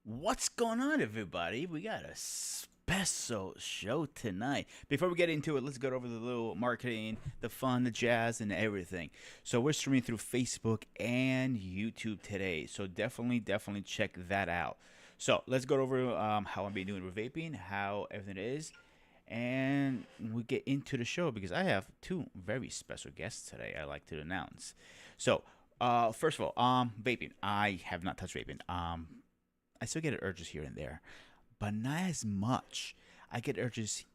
What's going on, everybody? We got a special show tonight. Before we get into it, let's go over the little marketing, the fun, the jazz, and everything. So we're streaming through Facebook and YouTube today. So definitely check that out. So let's go over how I've been doing with vaping, how everything is, and we get into the show because I have two very special guests today I'd like to announce. So first of all, vaping. I have not touched vaping. I still get urges here and there, but not as much. I get urges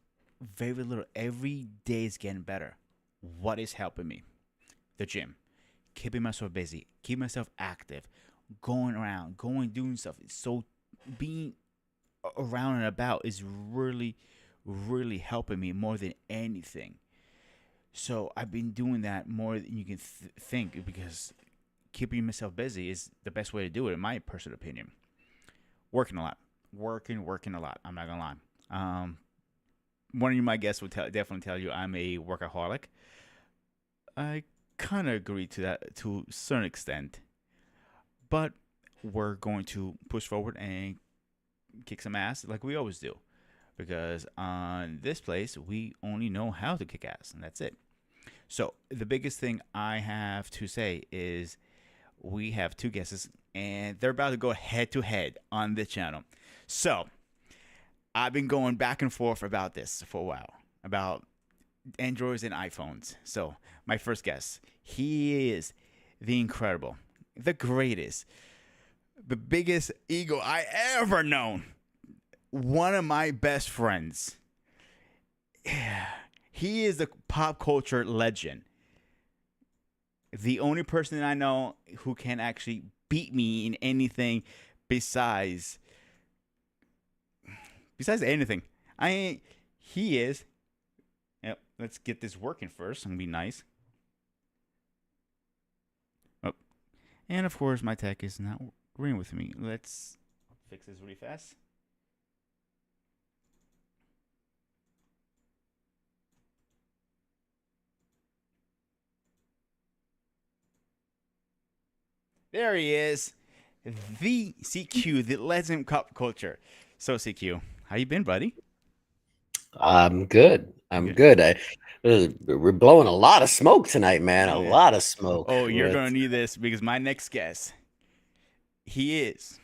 very little. Every day is getting better. What is helping me? The gym. Keeping myself busy. Keeping myself active. Going around. Doing stuff. So being around and about is really helping me more than anything. So I've been doing that more than you can think because keeping myself busy is the best way to do it, in my personal opinion. Working a lot. Working a lot. I'm not going to lie. One of my guests will definitely tell you I'm a workaholic. I kind of agree to that to a certain extent. But we're going to push forward and kick some ass like we always do. Because on this place, we only know how to kick ass, and that's it. So the biggest thing I have to say is we have two guesses, and they're about to go head to head on the channel. So I've been going back and forth about this for a while, about Androids and iPhones. So my first guess, he is the incredible, the greatest, the biggest ego I ever known. One of my best friends. He is a pop culture legend. The only person that I know who can actually beat me in anything besides anything. He is. Yep, let's get this working first. I'm gonna be nice. Oh, and of course my tech is not agreeing with me. Let's fix this really fast. There he is, the CQ, the legend cup culture. So CQ, how you been, buddy? I'm good. I'm good. We're blowing a lot of smoke tonight, man. A Oh yeah. lot of smoke. Oh, you're gonna need this because my next guest, he is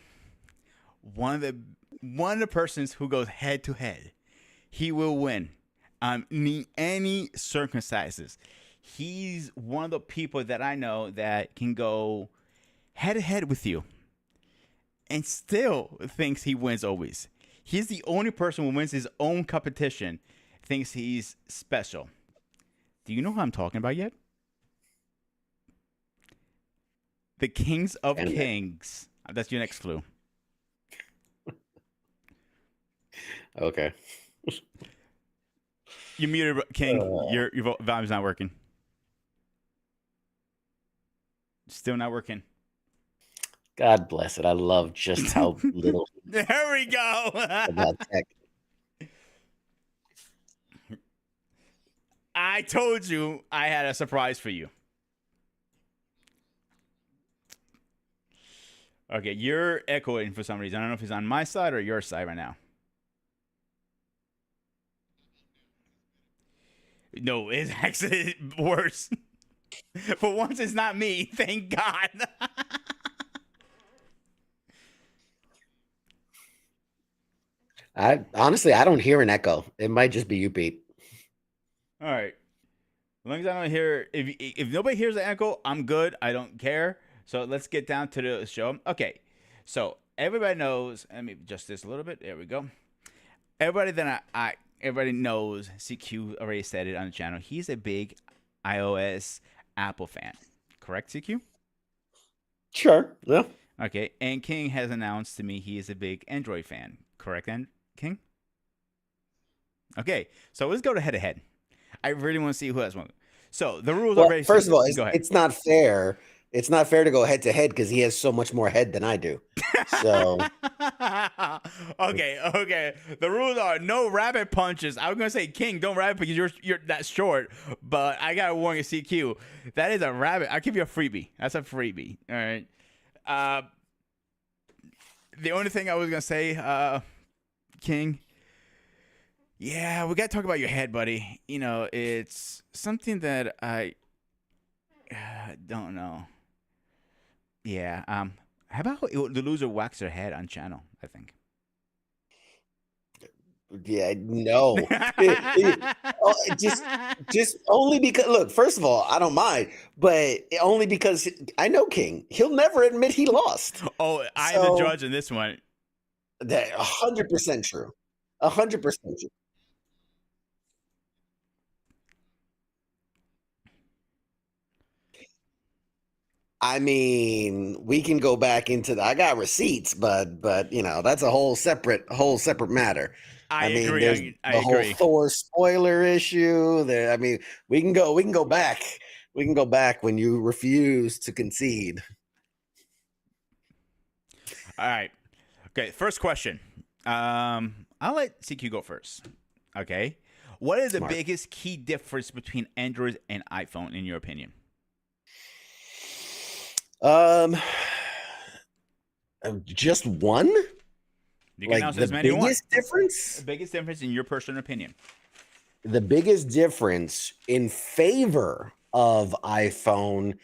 one of the persons who goes head to head. He will win in any circumstances. He's one of the people that I know that can go head to head with you and still thinks he wins always. He's the only person who wins his own competition, thinks he's special. Do you know who I'm talking about yet? The Kings of Kings. That's your next clue. Okay. You muted, King. Your volume's not working. Still not working. God bless it. I love just how little. There we go. About tech. I told you I had a surprise for you. Okay, you're echoing for some reason. I don't know if it's on my side or your side right now. No, it's actually worse. For once, it's not me. Thank God. I honestly don't hear an echo. It might just be you, Pete. All right. As long as I don't hear, if nobody hears the echo, I'm good. I don't care. So let's get down to the show. Okay. So everybody knows. Let me adjust this a little bit. There we go. Everybody that everybody knows. CQ already said it on the channel. He's a big iOS, Apple fan. Correct, CQ? Sure. Yeah. Okay. And King has announced to me he is a big Android fan. Correct, King? Okay. So let's go to head to head. I really want to see who has one. So the rules are Well, very first of simple. all, Go ahead. it's not fair. It's not fair to go head to head because he has so much more head than I do. So Okay. The rules are no rabbit punches. I was gonna say King, don't rabbit because you're that short. But I gotta warn you, CQ. That is a rabbit. I'll give you a freebie. That's a freebie. All right. Uh, the only thing I was gonna say, King. Yeah, we gotta talk about your head, buddy. You know, it's something that I don't know. Yeah. How about the loser wax their head on channel? I think. yeah, no. Oh, just only because look, first of all, I don't mind, but only because I know King. He'll never admit he lost. Oh, I'm the So judge in this one. that 100% true. 100% true. I mean, we can go back into the I got receipts, but that's a whole separate matter. I I mean, agree. there's I the whole agree. Thor spoiler issue. There, I mean, we can go back. We can go back when you refuse to concede. All right. Okay. First question. I'll let CQ go first. Okay. What is the Smart. biggest key difference between Android and iPhone, in your opinion? Um, just one? You can Like announce the as many as you want. biggest difference? Biggest difference in your personal opinion. The biggest difference in favor of iPhone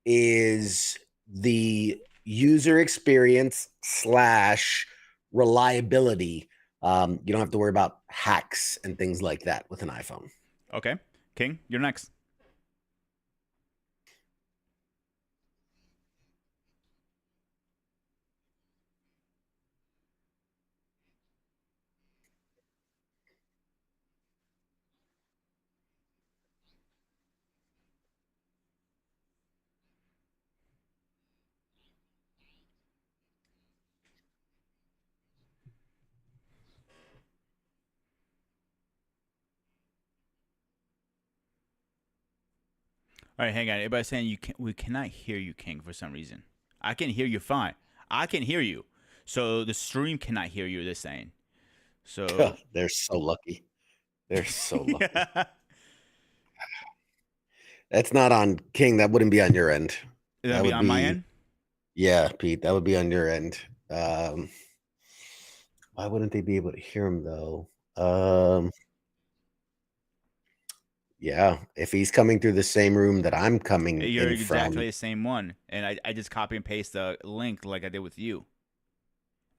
is the user experience slash reliability. You don't have to worry about hacks and things like that with an iPhone. Okay. King, you're next. All right, hang on. Everybody's saying we cannot hear you, King, for some reason. I can hear you fine. I can hear you. So the stream cannot hear you. They're saying. So They're so lucky. They're so lucky. yeah, That's not on King. That wouldn't be on your end. it's gonna That be would on my be, end. yeah, Pete. That would be on your end. Um, why wouldn't they be able to hear him though? Yeah, if he's coming through the same room that I'm coming You're in exactly from, the same one, and I just copy and paste the link like I did with you.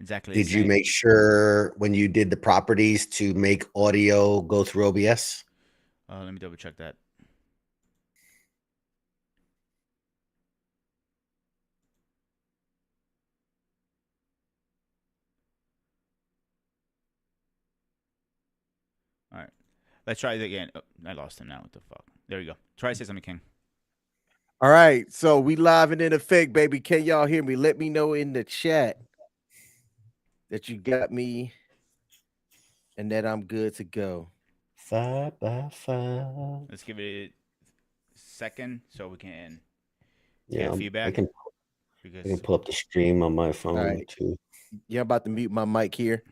Exactly the did you same. make sure when you did the properties to make audio go through OBS? Let me double check that. All right, let's try it again. Oh, I lost him now. What the fuck? There you go. Try to say something, King. All right, so we live and in effect, baby. Can y'all hear me? Let me know in the chat that you got me and that I'm good to go. 5 by 5. Let's give it a second so we can Yeah, get I feedback can I can because pull up the stream on my All phone right, too. yeah, I'm about to mute my mic here.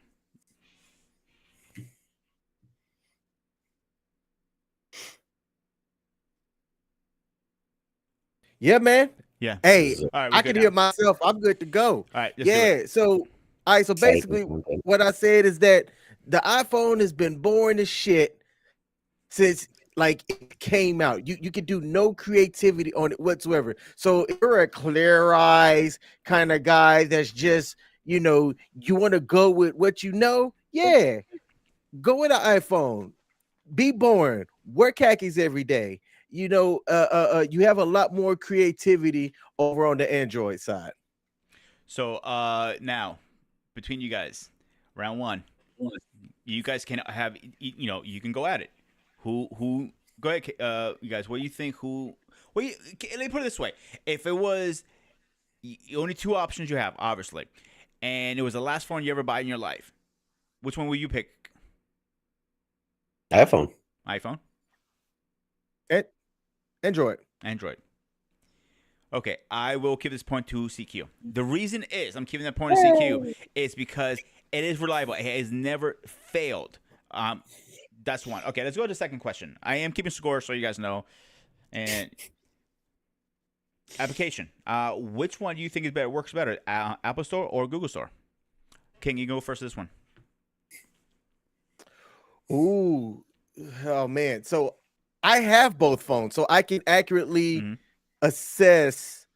Yeah, man. yeah. Hey, All right, we're I good can now. hear myself. I'm good to go. All right, let's do it. Yeah. So, all right. So Exciting basically, content. what I said is that the iPhone has been boring as shit since like it came out. You can do no creativity on it whatsoever. So if you're a clear eyes kind of guy that's just you want to go with what you know, yeah, go with an iPhone. Be boring. Wear khakis every day. You have a lot more creativity over on the Android side. So now between you guys, round one, you guys can have you can go at it. Who Go ahead, you guys. What do you think? Well, let me put it this way: if it was only two options you have, obviously, and it was the last phone you ever buy in your life, which one will you pick? iPhone. iPhone, Android. Android. Okay, I will give this point to CQ. The reason is I'm giving that point to CQ is because it is reliable. It has never failed. That's one. Okay, let's go to the second question. I am keeping score so you guys know. And application. Which one do you think is better? Works better, Apple Store or Google Store? King, you go first. This one. Ooh, oh man. So I have both phones, so I can accurately assess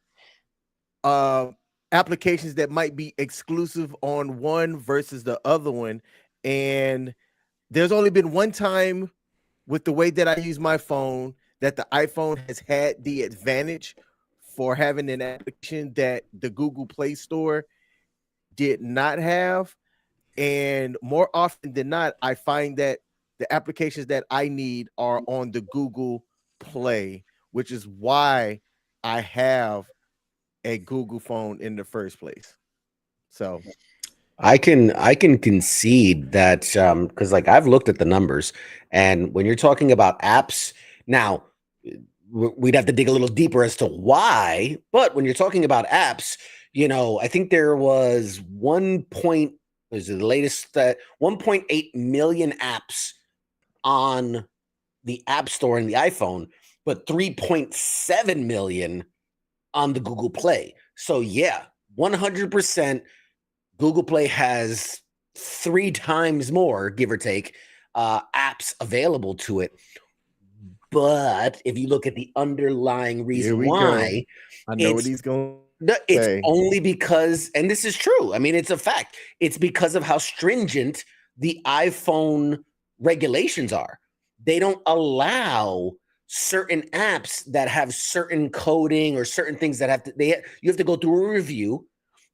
applications that might be exclusive on one versus the other one. And there's only been one time with the way that I use my phone that the iPhone has had the advantage for having an application that the Google Play Store did not have. And more often than not, I find that the applications that I need are on the Google Play, which is why I have a Google phone in the first place. So I can concede that because like I've looked at the numbers, and when you're talking about apps, now we'd have to dig a little deeper as to why. But when you're talking about apps, I think there was was the latest 1.8 million apps on the App Store in the iPhone, but 3.7 million on the Google Play. So yeah, 100%. Google Play has 3 times more, give or take, apps available to it. But if you look at the underlying reason why, I know what he's going it's say. only because, and this is true, I mean, it's a fact, it's because of how stringent the iPhone regulations are. They don't allow certain apps that have certain coding or certain things that you have to go through a review.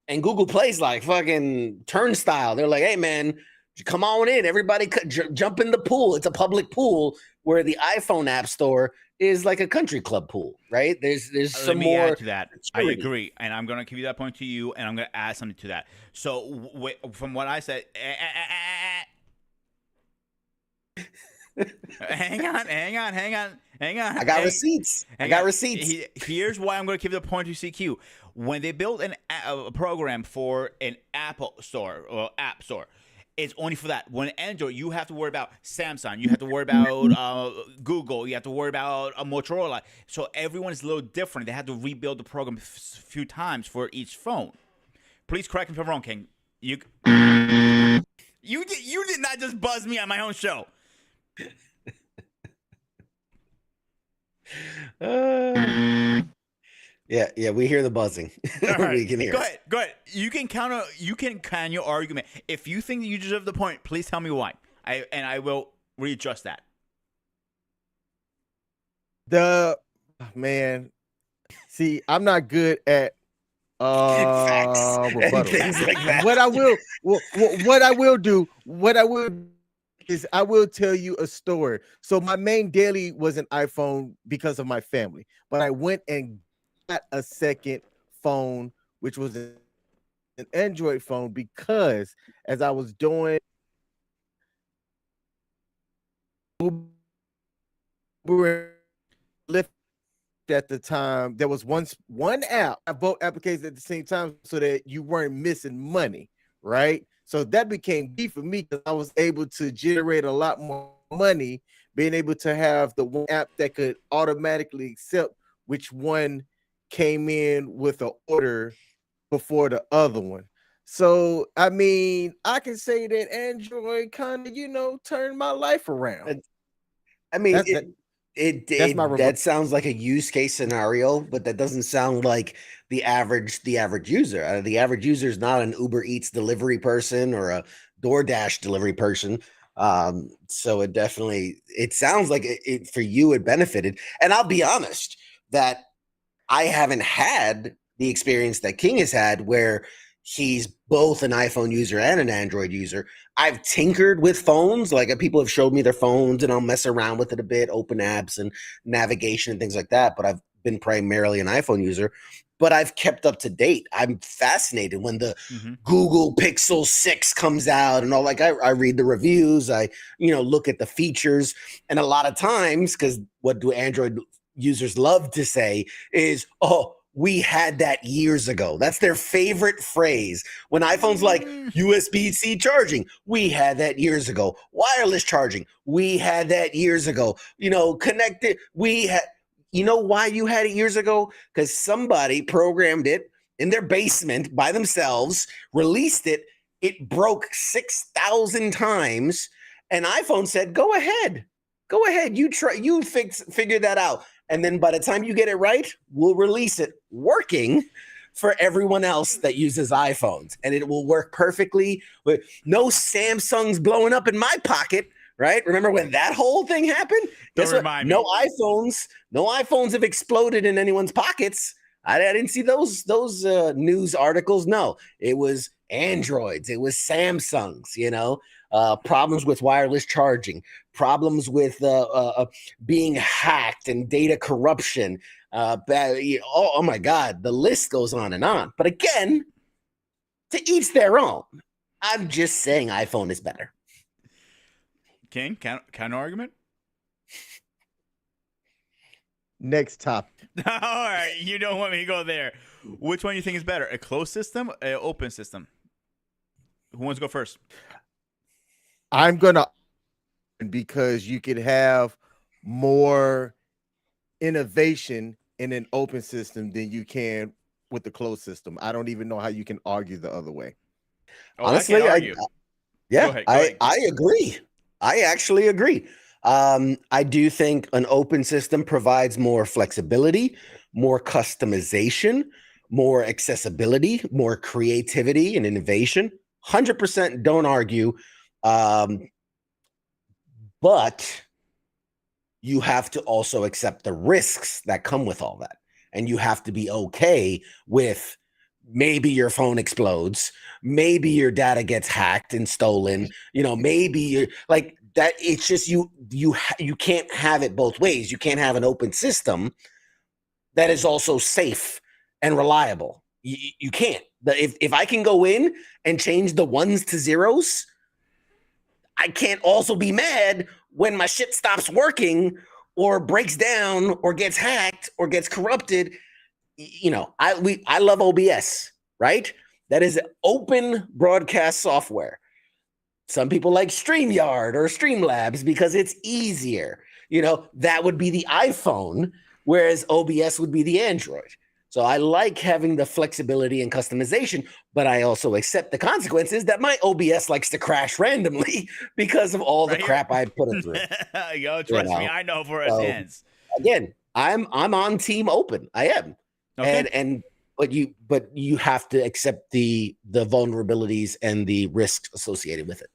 And Google Play's like fucking turnstile. They're like, hey, man, come on in. Everybody jump in the pool. It's a public pool, where the iPhone App Store is like a country club pool, right? There's some more. Add to that. Maturity. I agree. And I'm going to give you that point to you, and I'm going to add something to that. So from what I said, hang on. I got receipts. Here's why I'm going to give the point to CQ. When they build a program for an Apple Store or App Store, it's only for that. When Android, you have to worry about Samsung, you have to worry about Google, you have to worry about Motorola. So everyone is a little different. They have to rebuild the program a few times for each phone. Please correct me if I'm wrong, King. You did not just buzz me on my own show. Yeah, we hear the buzzing. Right. We can hear. Go ahead. You can counter your argument. If you think that you deserve the point, please tell me why. I will readjust that. See, I'm not good at rebuttal. Things like that. What I will do is I will tell you a story. So my main daily was an iPhone because of my family, but I went and got a second phone, which was an Android phone, because as I was doing Uber and Lyft at the time, there was one app, both applications at the same time, so that you weren't missing money, right? So that became key for me, because I was able to generate a lot more money, being able to have the one app that could automatically accept which one came in with an order before the other one. So, I mean, I can say that Android kind of, turned my life around. I mean, that sounds like a use case scenario, but that doesn't sound like the average user. The average user is not an Uber Eats delivery person or a DoorDash delivery person. So it sounds like it for you, it benefited. And I'll be honest that I haven't had the experience that King has had, where he's both an iPhone user and an Android user. I've tinkered with phones. Like people have showed me their phones and I'll mess around with it a bit, open apps and navigation and things like that. But I've been primarily an iPhone user, but I've kept up to date. I'm fascinated when the Google Pixel 6 comes out and all. Like I read the reviews, I look at the features, and a lot of times, because what do Android users love to say is, oh, we had that years ago. That's their favorite phrase. When iPhone's like USB-C charging, we had that years ago. Wireless charging, we had that years ago. Connected, we had. You know why you had it years ago? Because somebody programmed it in their basement by themselves, released it. It broke 6,000 times, and iPhone said, "Go ahead, you try, you figure that out." And then by the time you get it right, we'll release it working for everyone else that uses iPhones, and it will work perfectly with no Samsungs blowing up in my pocket. Right? Remember when that whole thing happened? Don't remind me. No iPhones have exploded in anyone's pockets. I didn't see those news articles. No, it was Androids. It was Samsungs. Problems with wireless charging, problems with being hacked and data corruption. Oh my God, the list goes on and on. But again, to each their own. I'm just saying iPhone is better. King, counter argument? Next topic. All right, you don't want me to go there. Which one do you think is better, a closed system, an open system? Who wants to go first? I'm gonna, because you could have more innovation in an open system than you can with the closed system. I don't even know how you can argue the other way. Honestly, I agree. I actually agree. I do think an open system provides more flexibility, more customization, more accessibility, more creativity and innovation. 100% don't argue. But you have to also accept the risks that come with all that. And you have to be okay with maybe your phone explodes, maybe your data gets hacked and stolen, maybe you're like that. It's just you can't have it both ways. You can't have an open system that is also safe and reliable. You can't. If I can go in and change the ones to zeros, I can't also be mad when my shit stops working or breaks down or gets hacked or gets corrupted. I love OBS, right? That is open broadcast software. Some people like StreamYard or Streamlabs because it's easier. That would be the iPhone, whereas OBS would be the Android. So I like having the flexibility and customization, but I also accept the consequences that my OBS likes to crash randomly because of all the crap I put it through. Yo, trust me, I know for his hands. Again, I'm on team open. I am. Okay. But you have to accept the vulnerabilities and the risks associated with it.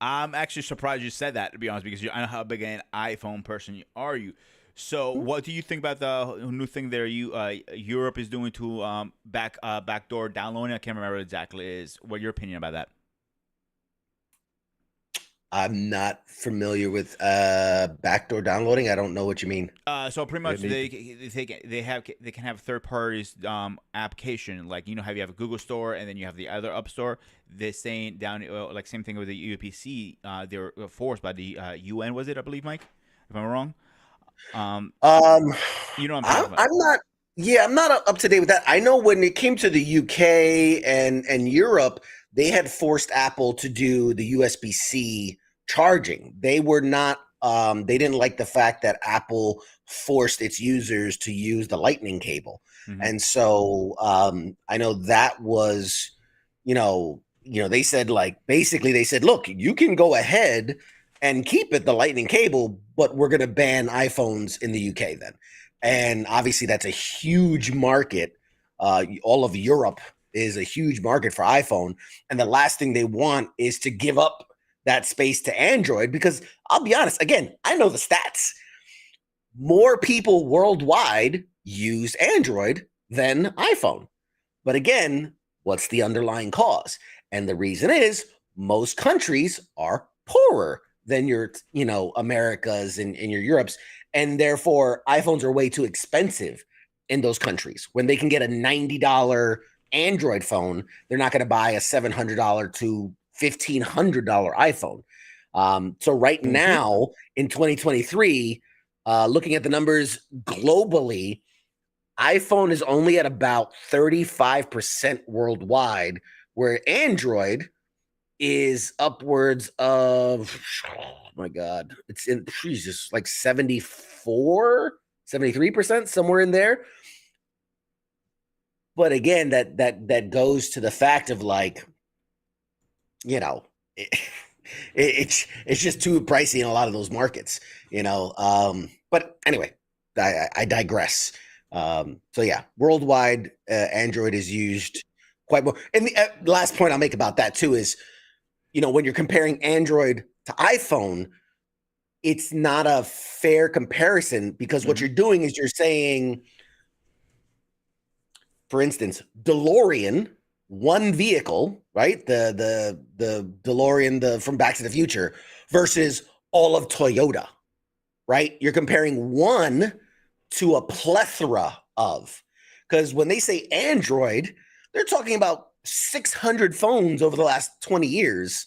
I'm actually surprised you said that, to be honest, because I know how big an iPhone person are you. So, what do you think about the new thing there? Europe is doing to backdoor downloading. I can't remember exactly. Is what your opinion about that? I'm not familiar with backdoor downloading. I don't know what you mean. So pretty much they can have third parties application, like how you have a Google Store and then you have the other App Store. They're saying down like same thing with the UPC. They're forced by the UN, was it? I believe, Mike, if I'm wrong. I'm not. Yeah, I'm not up to date with that. I know when it came to the UK and Europe, they had forced Apple to do the USB-C charging. They were not. They didn't like the fact that Apple forced its users to use the Lightning cable, and so I know that was, they said they said, look, you can go ahead and keep it the Lightning cable, but we're going to ban iPhones in the UK then. And obviously that's a huge market. All of Europe is a huge market for iPhone. And the last thing they want is to give up that space to Android, because I'll be honest, again, I know the stats. More people worldwide use Android than iPhone. But again, What's the underlying cause? And the reason is most countries are poorer than your, Americas and your Europes. And therefore, iPhones are way too expensive in those countries. When they can get a $90 Android phone, they're not going to buy a $700 to $1,500 iPhone. So right now in 2023, looking at the numbers globally, iPhone is only at about 35% worldwide, where Android is upwards of, oh my God, it's in Jesus, like 74, 73%, somewhere in there. But again, that goes to the fact of like, it's just too pricey in a lot of those markets, But anyway, I digress. So yeah, worldwide, Android is used quite more. And the last point I'll make about that too is, when you're comparing Android to iPhone, it's not a fair comparison because what you're doing is you're saying, for instance, DeLorean, one vehicle, right? The DeLorean, from Back to the Future, versus all of Toyota, right? You're comparing one to a plethora of, because when they say Android, they're talking about 600 phones over the last 20 years.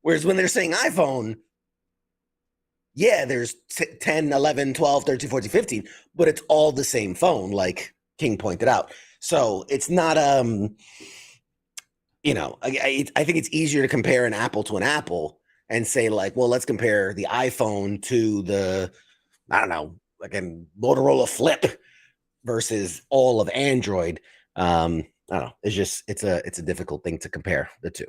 Whereas when they're saying iPhone, yeah, there's 10, 11, 12, 13, 14, 15, but it's all the same phone, like King pointed out. So it's not, I think it's easier to compare an apple to an apple and say like, well, let's compare the iPhone to the, I don't know, like a Motorola Flip versus all of Android. I don't know. It's a difficult thing to compare the two.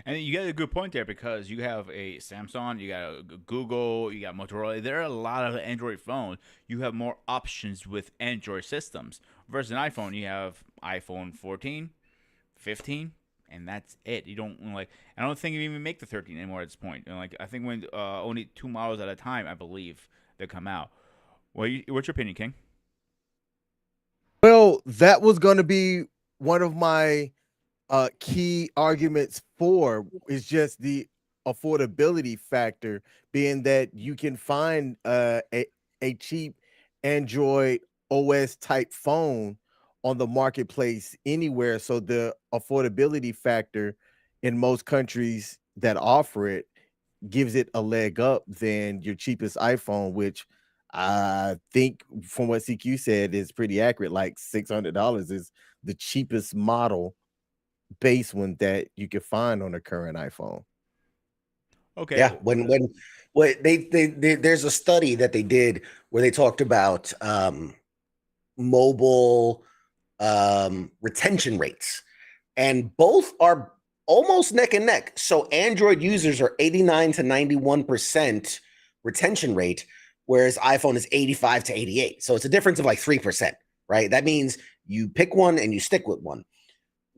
And you got a good point there because you have a Samsung, you got a Google, you got Motorola. There are a lot of Android phones. You have more options with Android systems versus an iPhone. You have iPhone 14, 15, and that's it. You don't like. I don't think you even make the 13 anymore at this point. I think when only 2 models at a time, I believe, they come out. What's your opinion, King? Well, that was going to be one of my key arguments for is just the affordability factor, being that you can find a cheap Android OS type phone on the marketplace anywhere. So the affordability factor in most countries that offer it gives it a leg up than your cheapest iPhone, which I think from what CQ said is pretty accurate. Like $600 is the cheapest model base one that you can find on a current iPhone. Okay. Yeah, when there's a study that they did where they talked about mobile retention rates, and both are almost neck and neck. So Android users are 89 to 91% retention rate, whereas iPhone is 85 to 88. So it's a difference of like 3%, right? That means you pick one and you stick with one.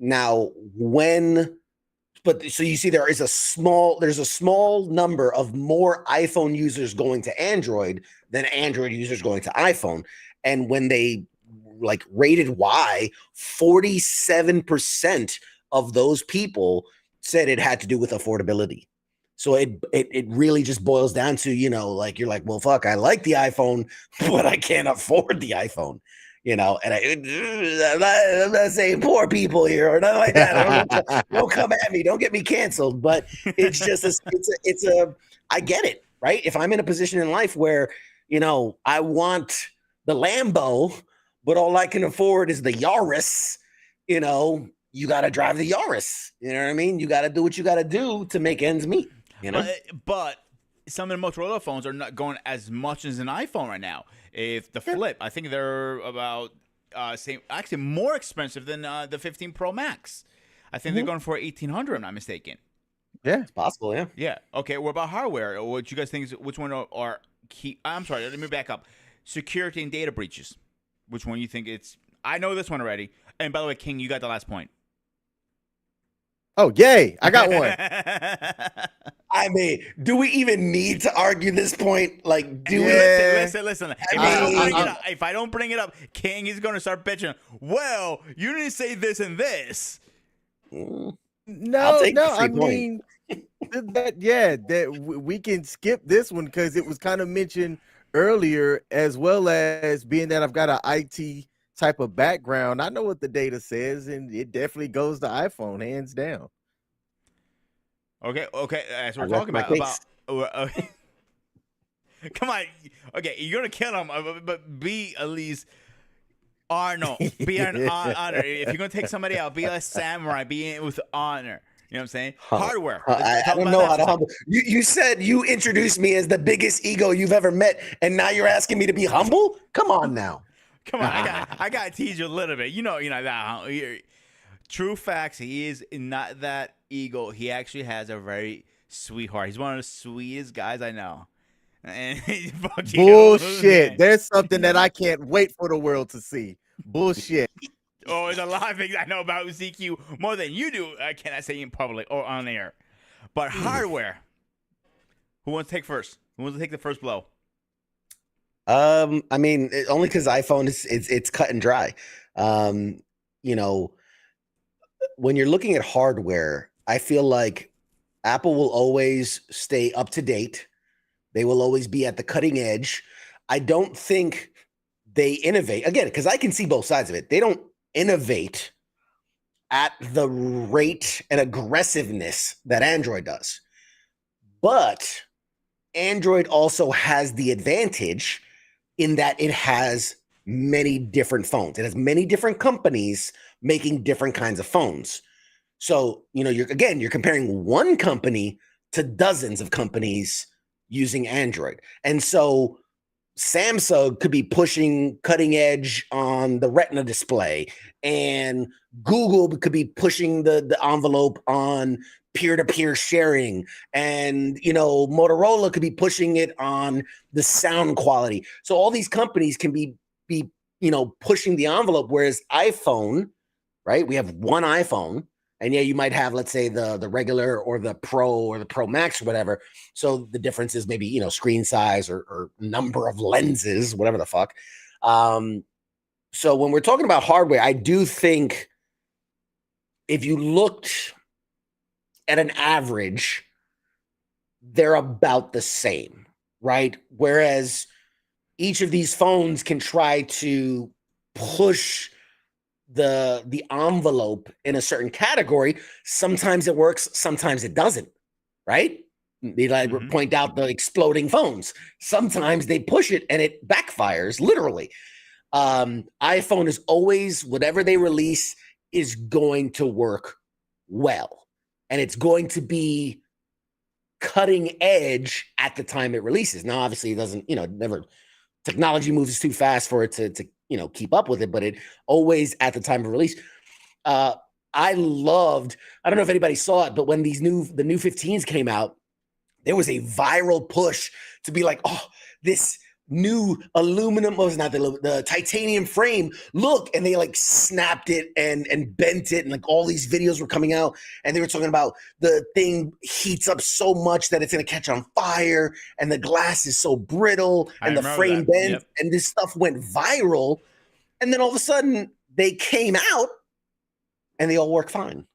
Now, so you see there's a small number of more iPhone users going to Android than Android users going to iPhone. And when they like rated why, 47% of those people said it had to do with affordability. So it really just boils down to, like you're like, well, fuck, I like the iPhone, but I can't afford the iPhone. And I'm not saying poor people here or nothing like that. Don't come at me. Don't get me canceled. But it's just I get it, right? If I'm in a position in life where, I want the Lambo, but all I can afford is the Yaris, you got to drive the Yaris. You know what I mean? You got to do what you got to do to make ends meet. But some of the Motorola phones are not going as much as an iPhone right now. If the Flip, I think they're about actually more expensive than the 15 Pro Max. I think they're going for 1,800. I'm not mistaken. Yeah, it's possible. Yeah. Yeah. Okay. What about hardware? What you guys think? Which one are key? I'm sorry. Let me back up. Security and data breaches. Which one you think it's? I know this one already. And by the way, King, you got the last point. Oh, yay. I got one. I mean, do we even need to argue this point? Like, do we? Listen. If I don't bring it up, King is going to start bitching. Well, you didn't say this and this. Mm, I'll No, take the no. I 3 point. mean, that we can skip this one because it was kind of mentioned earlier, as well as being that I've got an IT type of background. I know what the data says, and it definitely goes to iPhone, hands down. Okay. As I we're rest talking my case. come on. Okay, you're gonna kill him, but be at least Arnold. Be an honor. If you're gonna take somebody out, be a samurai. Be in with honor. You know what I'm saying? Huh. Hardware. Let's I talk don't about know that how for a to second. humble. You said you introduced me as the biggest ego you've ever met, and now you're asking me to be humble? Come on now. Come on, I gotta tease you a little bit. You know that. True facts. He is not that ego. He actually has a very sweet heart. He's one of the sweetest guys I know. And fuck you, Bullshit. man. There's something that I can't wait for the world to see. Bullshit. Oh, there's a lot of things I know about ZQ more than you do. I cannot say in public or on air. But hardware. Who wants to take first? Who wants to take the first blow? I mean, only because iPhone is it's cut and dry. Um, you know, when you're looking at hardware, I feel like Apple will always stay up to date. They will always be at the cutting edge. I don't think they innovate again because I can see both sides of it. They don't innovate at the rate and aggressiveness that Android does. But Android also has the advantage in that it has many different phones. It has many different companies making different kinds of phones. So, you're comparing one company to dozens of companies using Android. And so Samsung could be pushing cutting edge on the Retina display, and Google could be pushing the envelope on peer-to-peer sharing, and Motorola could be pushing it on the sound quality. So all these companies can be pushing the envelope, whereas iPhone, right? We have one iPhone, and yeah, you might have, let's say, the regular or the Pro or the Pro Max or whatever. So the difference is maybe screen size or number of lenses, whatever the fuck. So when we're talking about hardware, I do think if you looked at an average, they're about the same, right? Whereas each of these phones can try to push the envelope in a certain category. Sometimes it works, sometimes it doesn't, right? They point out the exploding phones. Sometimes they push it and it backfires, literally. iPhone is always, whatever they release is going to work well, and it's going to be cutting edge at the time it releases. Now, obviously, it doesn't, never, technology moves too fast for it to keep up with it, but it always at the time of release. I loved, I don't know if anybody saw it, but when the new 15s came out, there was a viral push to be like, oh, this new aluminum was not the titanium frame. Look, and they like snapped it and bent it, and like all these videos were coming out, and they were talking about the thing heats up so much that it's gonna catch on fire, and the glass is so brittle, I and the remember frame that. bends, Yep. and this stuff went viral, and then all of a sudden they came out, and they all work fine.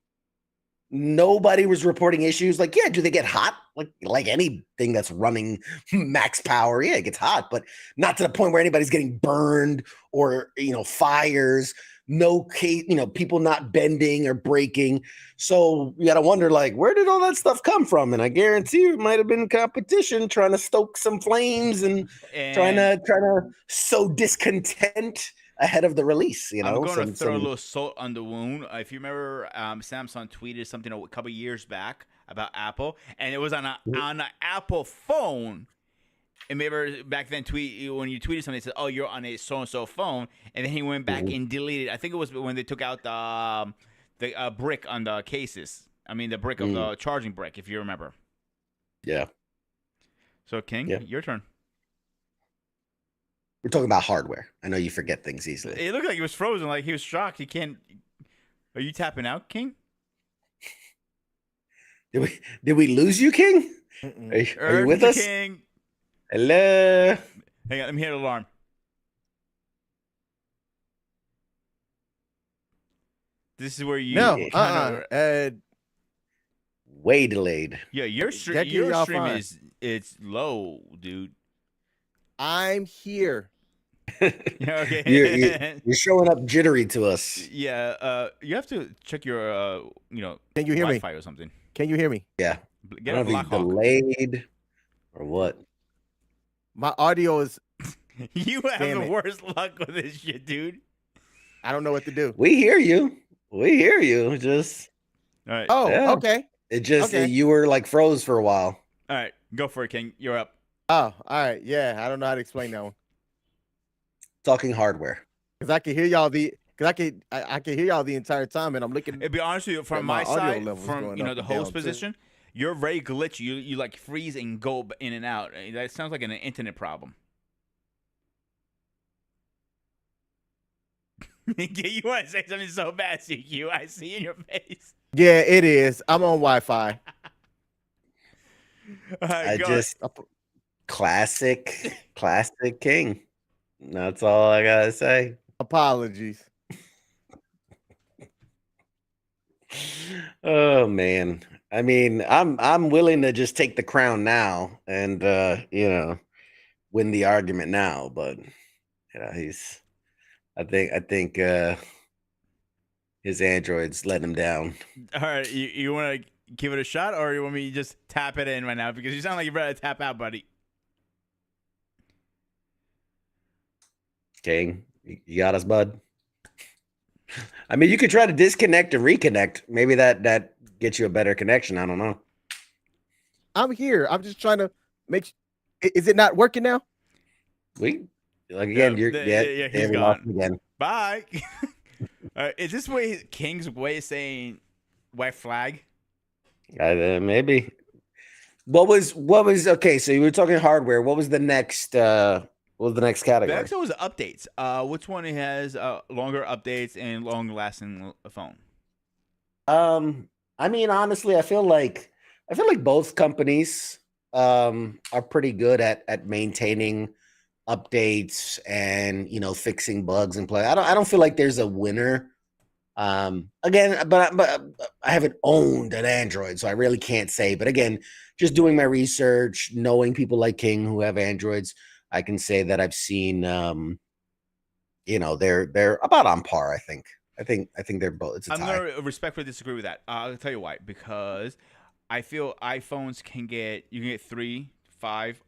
Nobody was reporting issues. Like, yeah, do they get hot? Like anything that's running max power, yeah, it gets hot, but not to the point where anybody's getting burned or fires. No case, people not bending or breaking. So you got to wonder, like, where did all that stuff come from? And I guarantee you, it might have been competition trying to stoke some flames and trying And to sow discontent ahead of the release. I'm going to throw a Some little salt on the wound. If you remember, Samsung tweeted something a couple years back about Apple, and it was on an Apple phone. And maybe back then, when you tweeted something, it said, "Oh, you're on a so and so phone," and then he went back and deleted. I think it was when they took out the brick on the cases. I mean, the brick of the charging brick, if you remember. Yeah. So, King, Yeah. your turn. We're talking about hardware. I know you forget things easily. It looked like he was frozen, like he was shocked. He can't. Are you tapping out, King? Did we lose you, King? Are you with Mr. us? King. Hello. Hang on, let me hear the alarm. This is where No, you kind of Way delayed. yeah. That can Your y'all stream fine. it's low, dude. I'm here. Yeah, you, okay. you're showing up jittery to us. Yeah, you have to check your Can you hear me? Wi-Fi or something. Can you hear me? Yeah. I Get don't a know if he's Blackhawk. delayed or what. My audio is. You have Damn the it. worst luck with this shit, dude. I don't know what to do. We hear you. We hear you. Just All right, Oh, yeah. okay. You were like froze for a while. all right, go for it, King. You're up. Oh, all right. Yeah, I don't know how to explain that one Talking hardware. because I can hear y'all because I can hear y'all the entire time, and I'm looking. To be honest with you, from my my audio side, level's from going you know up the and host down, too. position, you're very glitchy. You like freeze and go in and out. That sounds like an internet problem. You want to say something so bad, CQ? I see in your face. Yeah, it is. I'm on Wi-Fi. All right, I go. just classic king. That's all I gotta say. Apologies. Oh man. I mean, I'm willing to just take the crown now and win the argument now, but he's I think his androids let him down. All right, you want to give it a shot, or you want me to just tap it in right now? Because you sound like you're ready to tap out, buddy. King, you got us, bud. I mean, you could try to disconnect and reconnect. Maybe that gets you a better connection. I don't know. I'm here. I'm just trying to make. Is it not working now? He's gone. Again. Bye. Is this King's way of saying white flag? Maybe. What was okay? So you were talking hardware. What was the next? What was the next category? The next one was updates. Which one has longer updates and long-lasting phone? I mean, honestly, I feel like both companies are pretty good at maintaining updates and fixing bugs and play. I don't feel like there's a winner. Again, but I haven't owned an Android, so I really can't say. But again, just doing my research, knowing people like King who have Androids, I can say that I've seen they're about on par. I think they're both. It's a tie. I'm gonna respectfully disagree with that. I'll tell you why. Because I feel iPhones you can get 3, 5,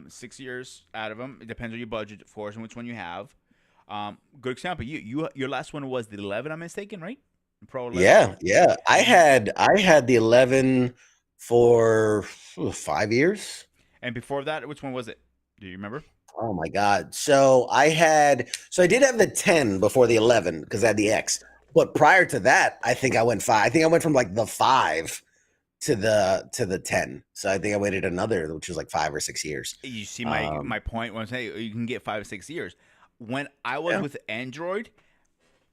6 years out of them. It depends on your budget, of course, and which one you have. Good example. Your last one was the 11. I'm mistaken, right? Pro 11. Yeah. I had the 11 for 5 years. And before that, which one was it? Do you remember? Oh my God. So I did have the 10 before the 11 because I had the X. But prior to that, I think I went 5. I think I went from like the 5 to the 10. So I think I waited another, which was like 5 or 6 years. You see my point when I say you can get 5 or 6 years. When I was with Android,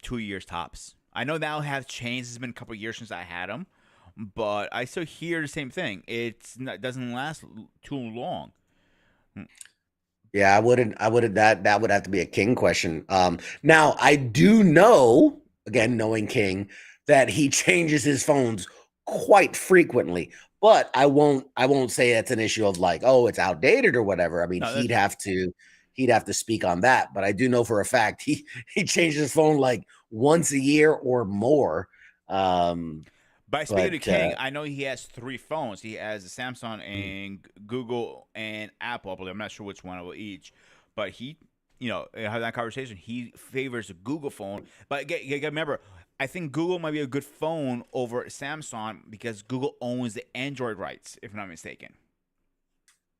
2 years tops. I know now have changed. It's been a couple of years since I had them, but I still hear the same thing. It doesn't last too long. Yeah, I wouldn't. That would have to be a King question. Now I do know, again, knowing King, that he changes his phones quite frequently. But I won't say that's an issue of like, oh, it's outdated or whatever. I mean, No, he'd have to speak on that. But I do know for a fact he changes his phone like once a year or more. By speaking to King, I know he has 3 phones. He has a Samsung and Google and Apple. I'm not sure which one of each, but he, have that conversation. He favors the Google phone, but remember, I think Google might be a good phone over Samsung because Google owns the Android rights, if I'm not mistaken.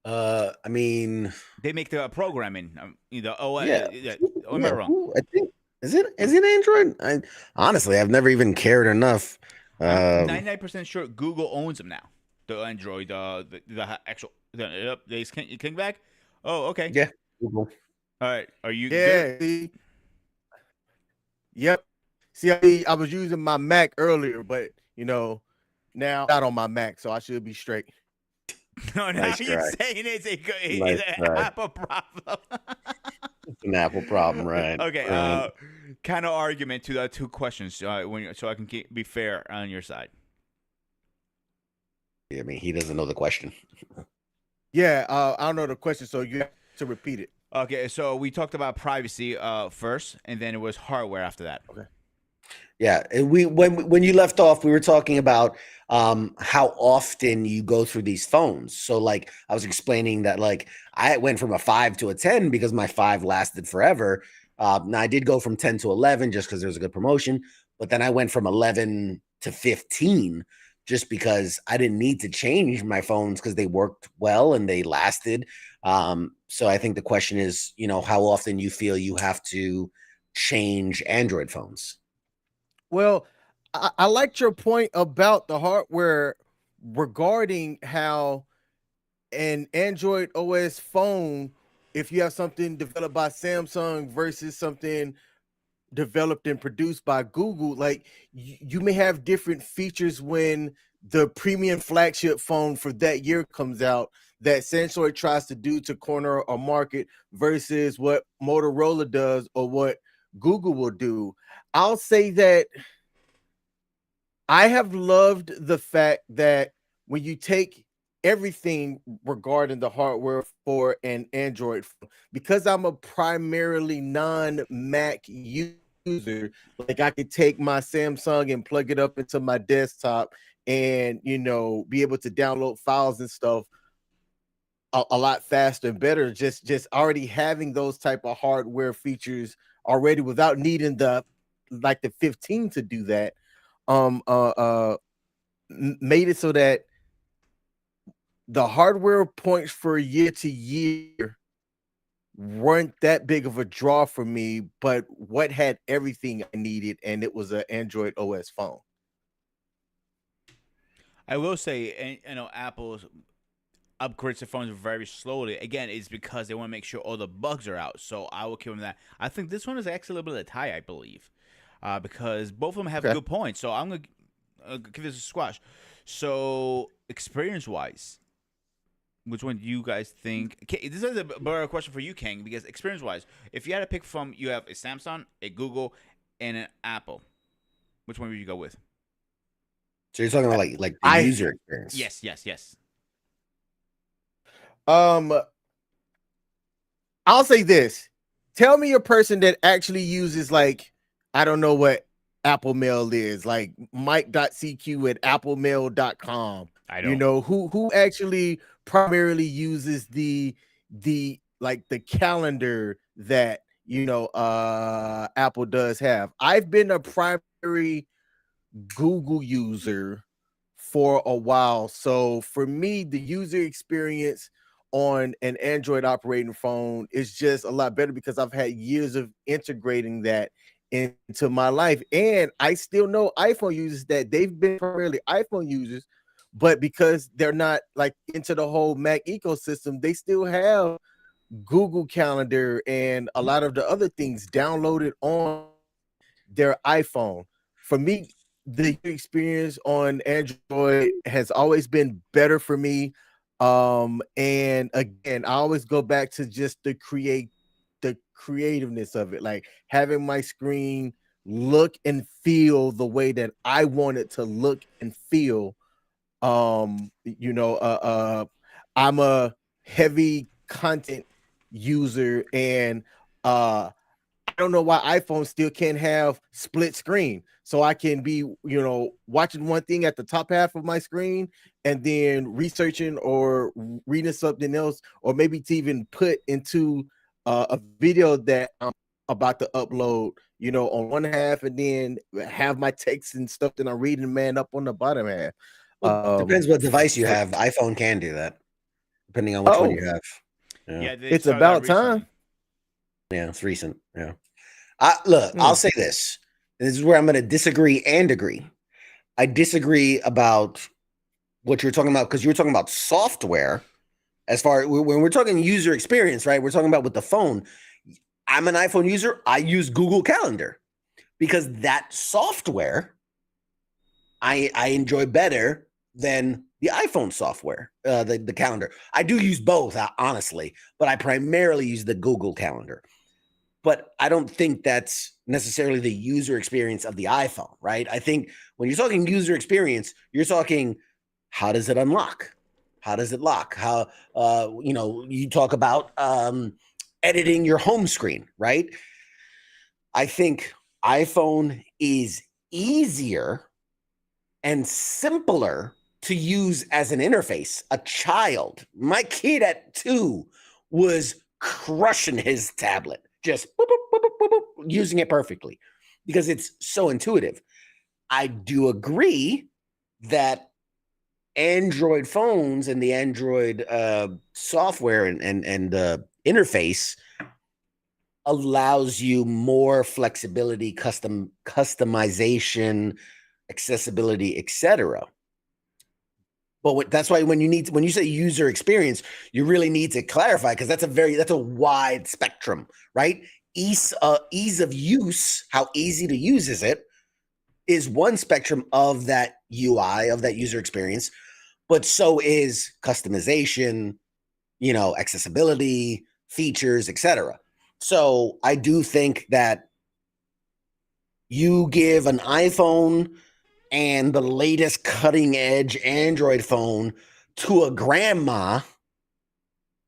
I mean, they make the programming. OS. Yeah. Am I wrong? I think is it Android? Honestly, I've never even cared enough. I'm 99% sure Google owns them now. The Android, the actual. They came back. Oh, okay. Yeah. Google. All right. Are you? Yeah. Good? Yep. See, I was using my Mac earlier, but now I'm not on my Mac, so I should be straight. No, now you're saying it's an Apple problem. It's an Apple problem, right? Okay. Right. Kind of argument to the two questions. So I can be fair on your side. I mean, he doesn't know the question. Yeah, I don't know the question, so you have to repeat it. Okay. So we talked about privacy first, and then it was hardware after that. Okay. Yeah, and when you left off, we were talking about how often you go through these phones. So like I was explaining that like I went from a 5 to a 10 because my 5 lasted forever. Now I did go from 10 to 11 just because there was a good promotion, but then I went from 11 to 15 just because I didn't need to change my phones because they worked well and they lasted. So I think the question is, you know, how often you feel you have to change Android phones. Well, I liked your point about the hardware regarding how an Android OS phone, if you have something developed by Samsung versus something developed and produced by Google, like you may have different features when the premium flagship phone for that year comes out that Samsung tries to do to corner a market versus what Motorola does or what Google will do. I'll say that I have loved the fact that when you take everything regarding the hardware for an Android phone, because I'm a primarily non-Mac user, like I could take my Samsung and plug it up into my desktop and be able to download files and stuff a lot faster and better. Just already having those type of hardware features already without needing the 15 to do that. um uh uh Made it so that the hardware points for year to year weren't that big of a draw for me, but what had everything I needed, and it was an Android OS phone. I will say, Apple's upgrades their phones very slowly. Again, it's because they want to make sure all the bugs are out. So I will give them that. I think this one is actually a little bit of a tie, I believe, because both of them have Okay. good points. So I'm gonna give this a squash. So experience-wise, which one do you guys think? Okay, this is a better question for you, King, because experience-wise, if you had to pick from, you have a Samsung, a Google, and an Apple. Which one would you go with? So you're talking about like the I user experience. Yes. um I'll say this. Tell me a person that actually uses, like, I don't know what Apple Mail is, like mike.cq at applemail.com. I don't. Who actually primarily uses the like the calendar that Apple does have. I've been a primary Google user for a while. So for me, the user experience on an Android operating phone is just a lot better because I've had years of integrating that into my life. And I still know iPhone users that they've been primarily iPhone users, but because they're not like into the whole Mac ecosystem, they still have Google Calendar and a lot of the other things downloaded on their iPhone. For me, the experience on Android has always been better for me. And again, I always go back to just the creativeness of it, like having my screen look and feel the way that I want it to look and feel. I'm a heavy content user, and I don't know why iPhone still can't have split screen. So I can be, watching one thing at the top half of my screen and then researching or reading something else, or maybe to even put into a video that I'm about to upload, on one half, and then have my text and stuff that I'm reading, man, up on the bottom half. Well, depends what device you have. iPhone can do that, depending on which one you have. Yeah, they It's started that about recently. time. Yeah, it's recent. Yeah. Look, I'll say this. This is where I'm going to disagree and agree. I disagree about what you're talking about because you were talking about software. As far when we're talking user experience, right? We're talking about with the phone. I'm an iPhone user. I use Google Calendar because that software I enjoy better than the iPhone software, the calendar. I do use both, honestly, but I primarily use the Google Calendar. but I don't think that's necessarily the user experience of the iPhone, right? I think when you're talking user experience, you're talking how does it unlock? How does it lock? How you talk about editing your home screen, right? I think iPhone is easier and simpler to use as an interface. A child, my kid at 2 was crushing his tablet, just boop, boop, boop, boop, boop, using it perfectly because it's so intuitive. I do agree that Android phones and the Android software and interface allows you more flexibility, customization, accessibility, etc. But that's why when you say user experience, you really need to clarify because that's a wide spectrum, right? Ease of use, how easy to use is one spectrum of that UI, of that user experience, but so is customization, accessibility, features, etc. So I do think that you give an iPhone and the latest cutting edge Android phone to a grandma,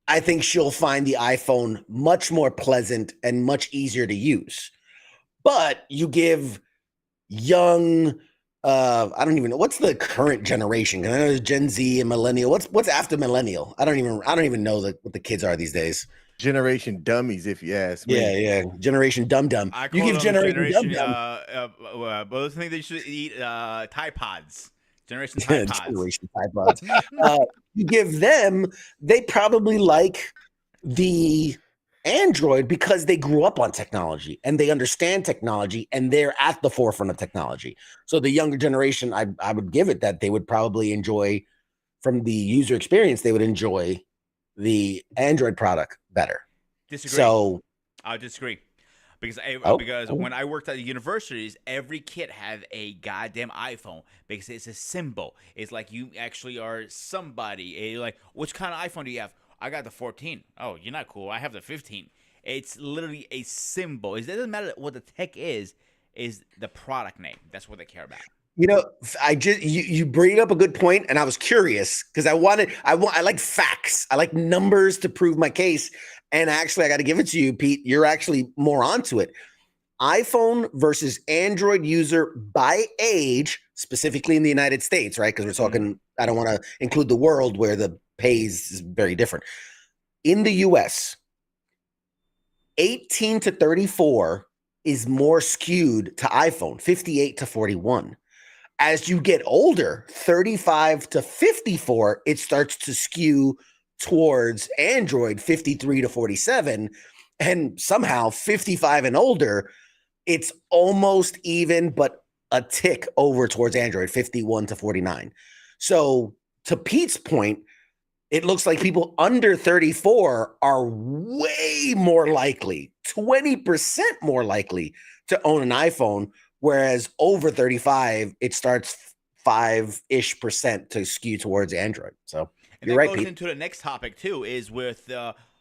I think she'll find the iPhone much more pleasant and much easier to use. But you give young, I don't even know what's the current generation. I know there's Gen Z and millennial. What's after millennial? I don't even know what the kids are these days. Generation dummies, if you ask me. Yeah. Generation dum dum. I You call give them generation generation. dum But I think they should eat Tide Pods. Generation dum. Tide Pods. Generation Tide Pods. You give them, they probably like the Android because they grew up on technology and they understand technology and they're at the forefront of technology. So the younger generation, I would give it that they would probably enjoy, from the user experience, they would enjoy the Android product better. Disagree. So I disagree. Because Oh. when I worked at the universities, every kid had a goddamn iPhone because it's a symbol. It's like you actually are somebody. Like, which kind of iPhone do you have? I got the 14. Oh, you're not cool. I have the 15. It's literally a symbol. It doesn't matter what the tech is the product name. That's what they care about. I just you bring up a good point, and I was curious because I like facts. I like numbers to prove my case. And actually, I got to give it to you, Pete. You're actually more onto it. iPhone versus Android user by age, specifically in the United States, right? Because we're talking, I don't want to include the world where the pays is very different. In the US, 18 to 34 is more skewed to iPhone, 58 to 41. As you get older, 35 to 54, it starts to skew towards Android, 53 to 47. And somehow 55 and older, it's almost even, but a tick over towards Android, 51 to 49. So to Pete's point, it looks like people under 34 are way more likely, 20% more likely to own an iPhone, whereas over 35, it starts 5-ish percent to skew towards Android. So And you're that right, goes Pete. into the next topic too, is with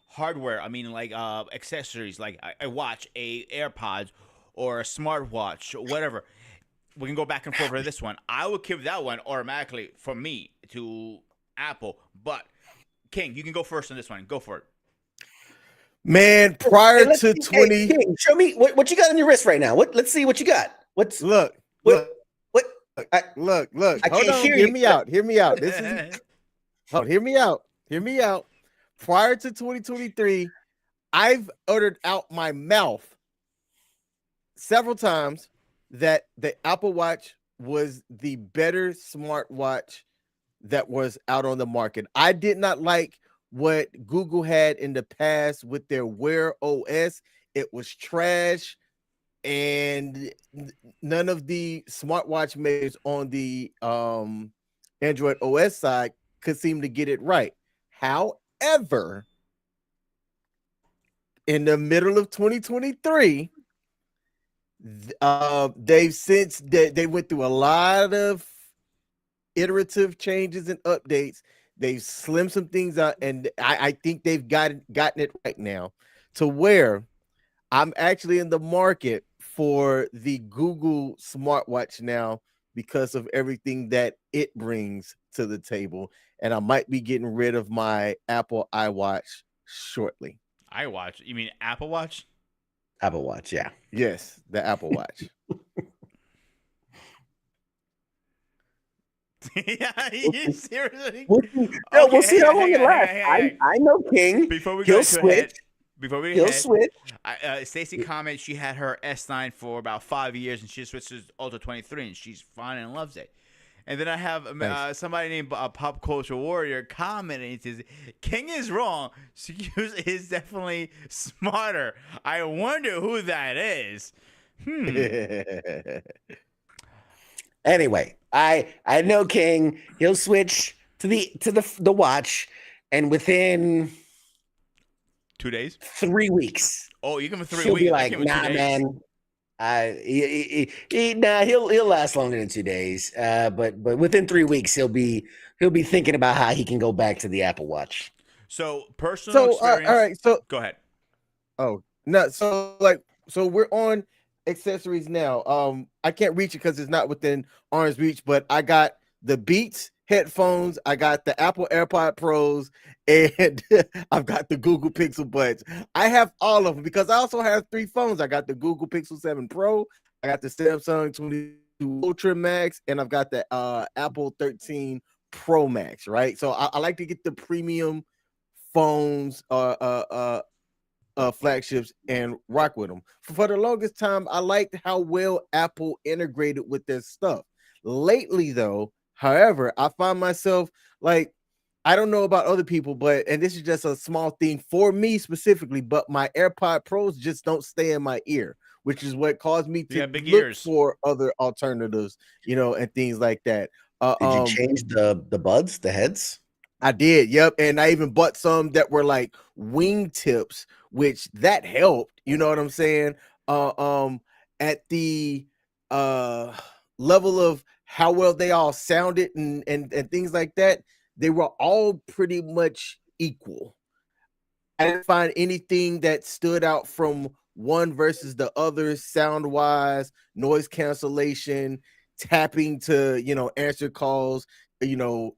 hardware. I mean, like accessories, like a watch, a AirPods, or a smartwatch, or whatever. We can go back and forth for this one. I would give that one automatically for me to Apple. But King, you can go first on this one. Go for it. Man, prior to 20, Hey, King, show me what you got on your wrist right now. Let's see what you got. What's look, what look, what I look. I Hold can't on, hear hear you. me out. Hear me out. This is hear me out. Hear me out. Prior to 2023, I've uttered out my mouth several times that the Apple Watch was the better smartwatch that was out on the market. I did not like what Google had in the past with their Wear OS. It was trash, and none of the smartwatch makers on the Android OS side could seem to get it right. However, in the middle of 2023, they've since they went through a lot of iterative changes and updates. They've slimmed some things out, and I think they've gotten it right now to where I'm actually in the market for the Google smartwatch now because of everything that it brings to the table. And I might be getting rid of my Apple iWatch shortly. iWatch? You mean Apple Watch? Apple Watch, yeah. Yes, the Apple Watch. Yeah, you seriously? We'll see. No, we'll Okay, see hang how on, long hang it on, hang on, lasts. hang on, hang on. I know King. Before we go He'll into ahead, switch. before we get He'll ahead, switch. Stacy comments she had her S9 for about 5 years and she switched to Ultra 23 and she's fine and loves it. And then I have Nice. somebody named Pop Culture Warrior commenting. It says, King is wrong. Sirius is definitely smarter. I wonder who that is. Anyway, I know King. He'll switch to the watch, and within 2 days? 3 weeks, Oh, you give him 3 he'll be weeks. I like, give him two "Nah, days. man. Nah, he'll last longer than 2 days. But within 3 weeks, he'll be thinking about how he can go back to the Apple Watch. So, personal So, all experience. right. So, Go ahead. oh, no. So we're on accessories now. I can't reach it because it's not within arm's reach, but I got the Beats headphones, I got the Apple AirPod Pros, and I've got the Google Pixel Buds. I have all of them because I also have 3 phones. I got the Google Pixel 7 Pro, I got the Samsung 22 Ultra Max, and I've got the Apple 13 Pro Max. Right, so I like to get the premium phones, flagships and rock with them. For the longest time, I liked how well Apple integrated with their stuff. Lately, though, however, I find myself like, I don't know about other people, but and this is just a small thing for me specifically, but my AirPod Pros just don't stay in my ear, which is what caused me You to got big look ears. for other alternatives, and things like that. Uh, Did you um, change the buds, the heads? I did, yep. And I even bought some that were like wing tips, which that helped, you know what I'm saying? Uh um at the uh level of how well they all sounded and things like that, they were all pretty much equal. I didn't find anything that stood out from one versus the other sound wise, noise cancellation, tapping to, answer calls,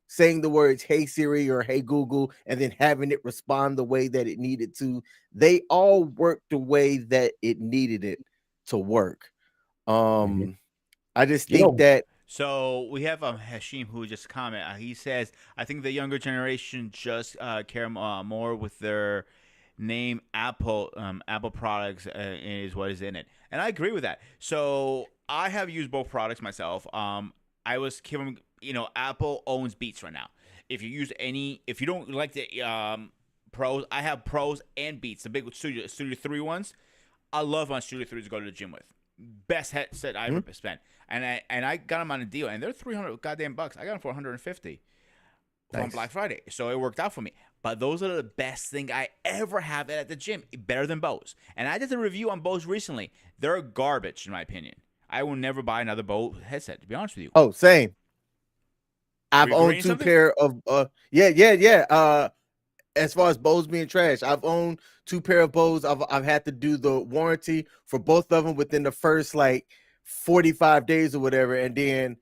saying the words "Hey Siri" or "Hey Google" and then having it respond the way that it needed to. They all worked the way that it needed it to work. Mhm. I just You think know, that So we have Hashim who just comment. He says, "I think the younger generation just care more with their name Apple products is what is in it," and I agree with that. So I have used both products myself. I was given, Apple owns Beats right now. If you don't like the pros, I have pros and Beats, the big Studio 3 ones. I love my Studio 3s to go to the gym with. Best headset I ever spent. And I got them on a deal, and they're 300 goddamn bucks. I got them for 150 on nice. Black Friday, so it worked out for me. But those are the best thing I ever have at the gym, better than Bose. And I did a review on Bose recently. They're garbage in my opinion. I will never buy another Bose headset, to be honest with you. Oh, same. Were I've you owned agreeing two something? pair of yeah. As far as Bose being trash, I've owned 2 pair of Bose. I've had to do the warranty for both of them within the first like 45 days or whatever, and then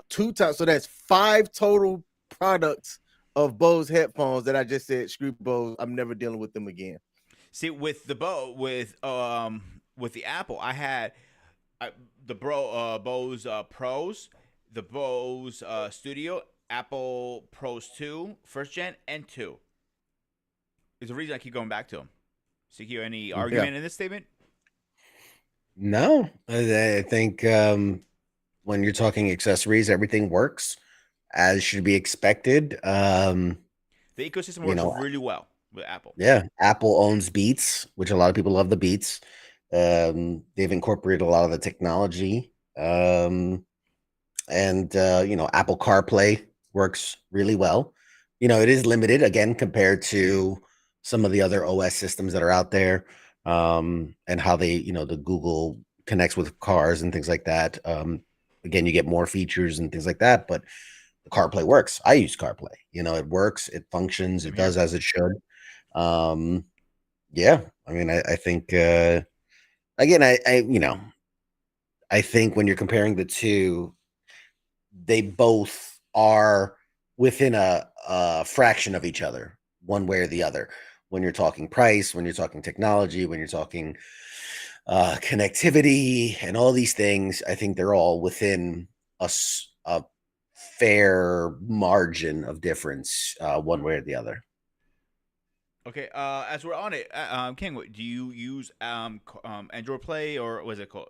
2 times. So that's 5 total products of Bose headphones that I just said screw Bose. I'm never dealing with them again. See, with the with the Apple, I had I, Bose Pros, the Bose Studio, Apple Pros 2, first gen and 2. There's a reason I keep going back to them. CQ, any Yeah. argument in this statement? no, I think when you're talking accessories, everything works as should be expected. The ecosystem You works know, really well with Apple. yeah, Apple owns Beats, which a lot of people love the Beats. They've incorporated a lot of the technology. And Apple CarPlay works really well. It is limited again compared to some of the other OS systems that are out there, and how they, the Google connects with cars and things like that. Again, you get more features and things like that, but the CarPlay works. I use CarPlay. It works, it functions, Same it here. does as it should. Um, yeah, I mean, I think again, I think when you're comparing the two, they both are within a fraction of each other, one way or the other. When you're talking price, when you're talking technology, when you're talking connectivity, and all these things, I think they're all within a fair margin of difference, one way or the other. Okay, as we're on it, King, do you use Android Play or was it called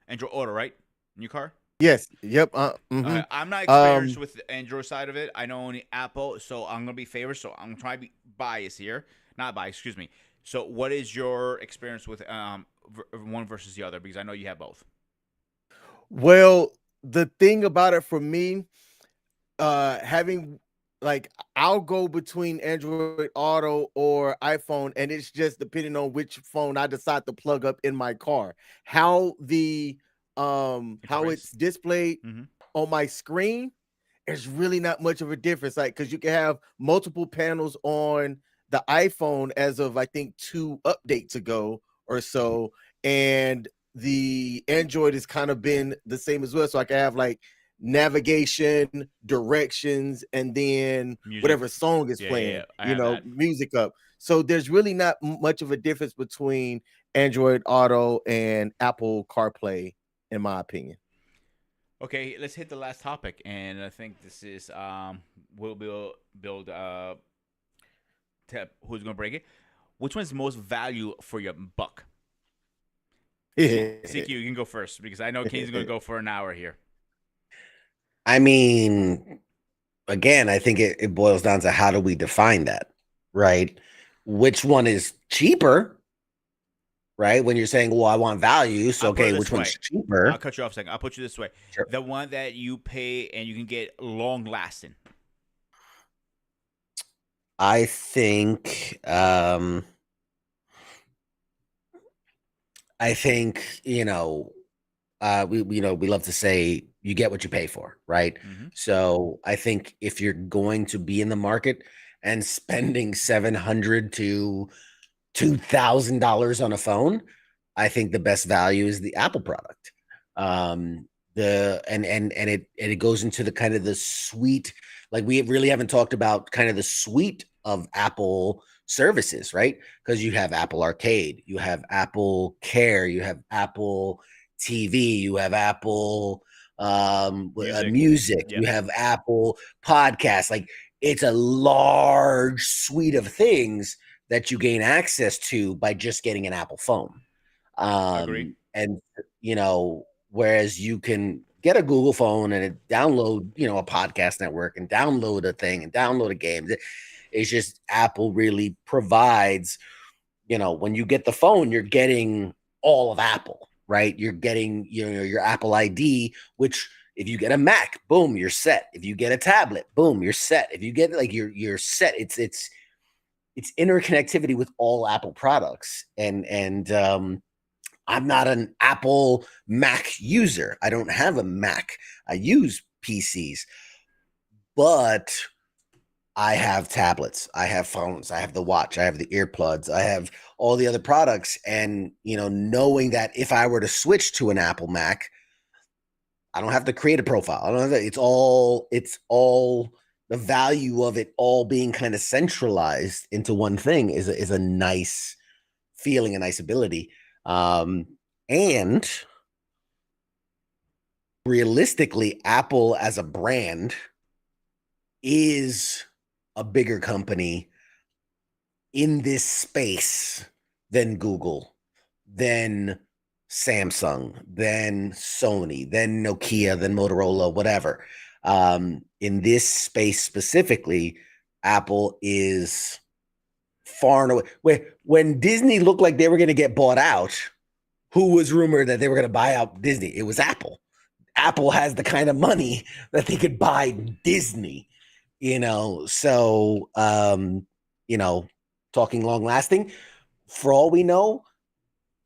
Android Auto, right? In your car? Yes. Yep. I'm not experienced Um. with the Android side of it. I know only Apple, so I'm gonna be favored. So I'm gonna try to be biased here, not biased. Excuse me. So, what is your experience with one versus the other? Because I know you have both. Well, the thing about it for me, having like I'll go between Android Auto or iPhone, and it's just depending on which phone I decide to plug up in my car. How Interface. it's displayed Mm-hmm. on my screen, there's really not much of a difference. Like, because you can have multiple panels on the iPhone as of I think 2 updates ago or so, and the Android has kind of been the same as well. So I can have like navigation, directions, and then Music. whatever song is Yeah. playing, I have that. music up. So there's really not much of a difference between Android Auto and Apple CarPlay, in my opinion. Okay, let's hit the last topic, and I think this is we'll build who's gonna break it. Which one's the most value for your buck? CQ, you can go first because I know Kane's gonna go for an hour here. I mean, again, I think it boils down to how do we define that, right? Which one is cheaper, right? When you're saying, well, I want value, so I'll put it okay, this which one's way. I'll cheaper? cut you off a second. I'll put you this way: Sure. the one that you pay and you can get long lasting. I think we love to say you get what you pay for, right? Mm-hmm. So I think if you're going to be in the market and spending 700 to $2,000 on a phone, I think the best value is the Apple product. The and it goes into the kind of the suite, like we really haven't talked about kind of the suite of Apple services, right? Because you have Apple Arcade, you have Apple Care, you have Apple TV, you have Apple Music. music, you Yep. have Apple Podcasts. Like it's a large suite of things that you gain access to by just getting an Apple phone. Agree. And whereas you can get a Google phone and download, a podcast network and download a thing and download a game. It's just Apple really provides, when you get the phone, you're getting all of Apple, right? You're getting, your Apple ID, which if you get a Mac, boom, you're set. If you get a tablet, boom, you're set. If you get like you're set. It's interconnectivity with all Apple products. And I'm not an Apple Mac user. I don't have a Mac. I use PCs, but I have tablets, I have phones, I have the watch, I have the earplugs, I have all the other products. And, knowing that if I were to switch to an Apple Mac, I don't have to create a profile. I don't have to, it's all the value of it all being kind of centralized into one thing is a nice feeling, a nice ability. And realistically, Apple as a brand is a bigger company in this space than Google, than Samsung, than Sony, than Nokia, than Motorola, whatever. In this space specifically, Apple is far and away. When Disney looked like they were going to get bought out, who was rumored that they were going to buy out Disney? It was Apple. Apple has the kind of money that they could buy Disney, So, talking long lasting, for all we know,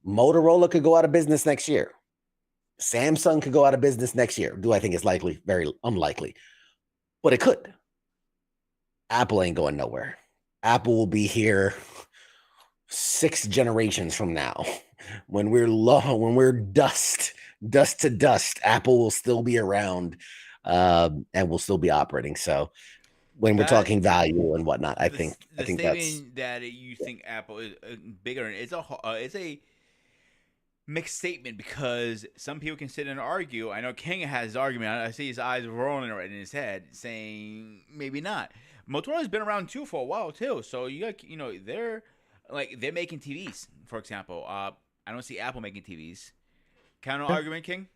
Motorola could go out of business next year. Samsung could go out of business next year. Do I think it's likely? Very unlikely, but it could. Apple ain't going nowhere. Apple will be here 6 generations from now, when we're low, when we're dust to dust, Apple will still be around, and will still be operating. So when we're That talking value and whatnot, I the think that's statement that you think Apple is bigger, it's a mixed statement because some people can sit and argue. I know King has his argument. I see his eyes rolling right in his head, saying maybe not. Motorola's been around too for a while too, so you got they're making TVs, for example. I don't see Apple making TVs. Counter Yeah. argument, King.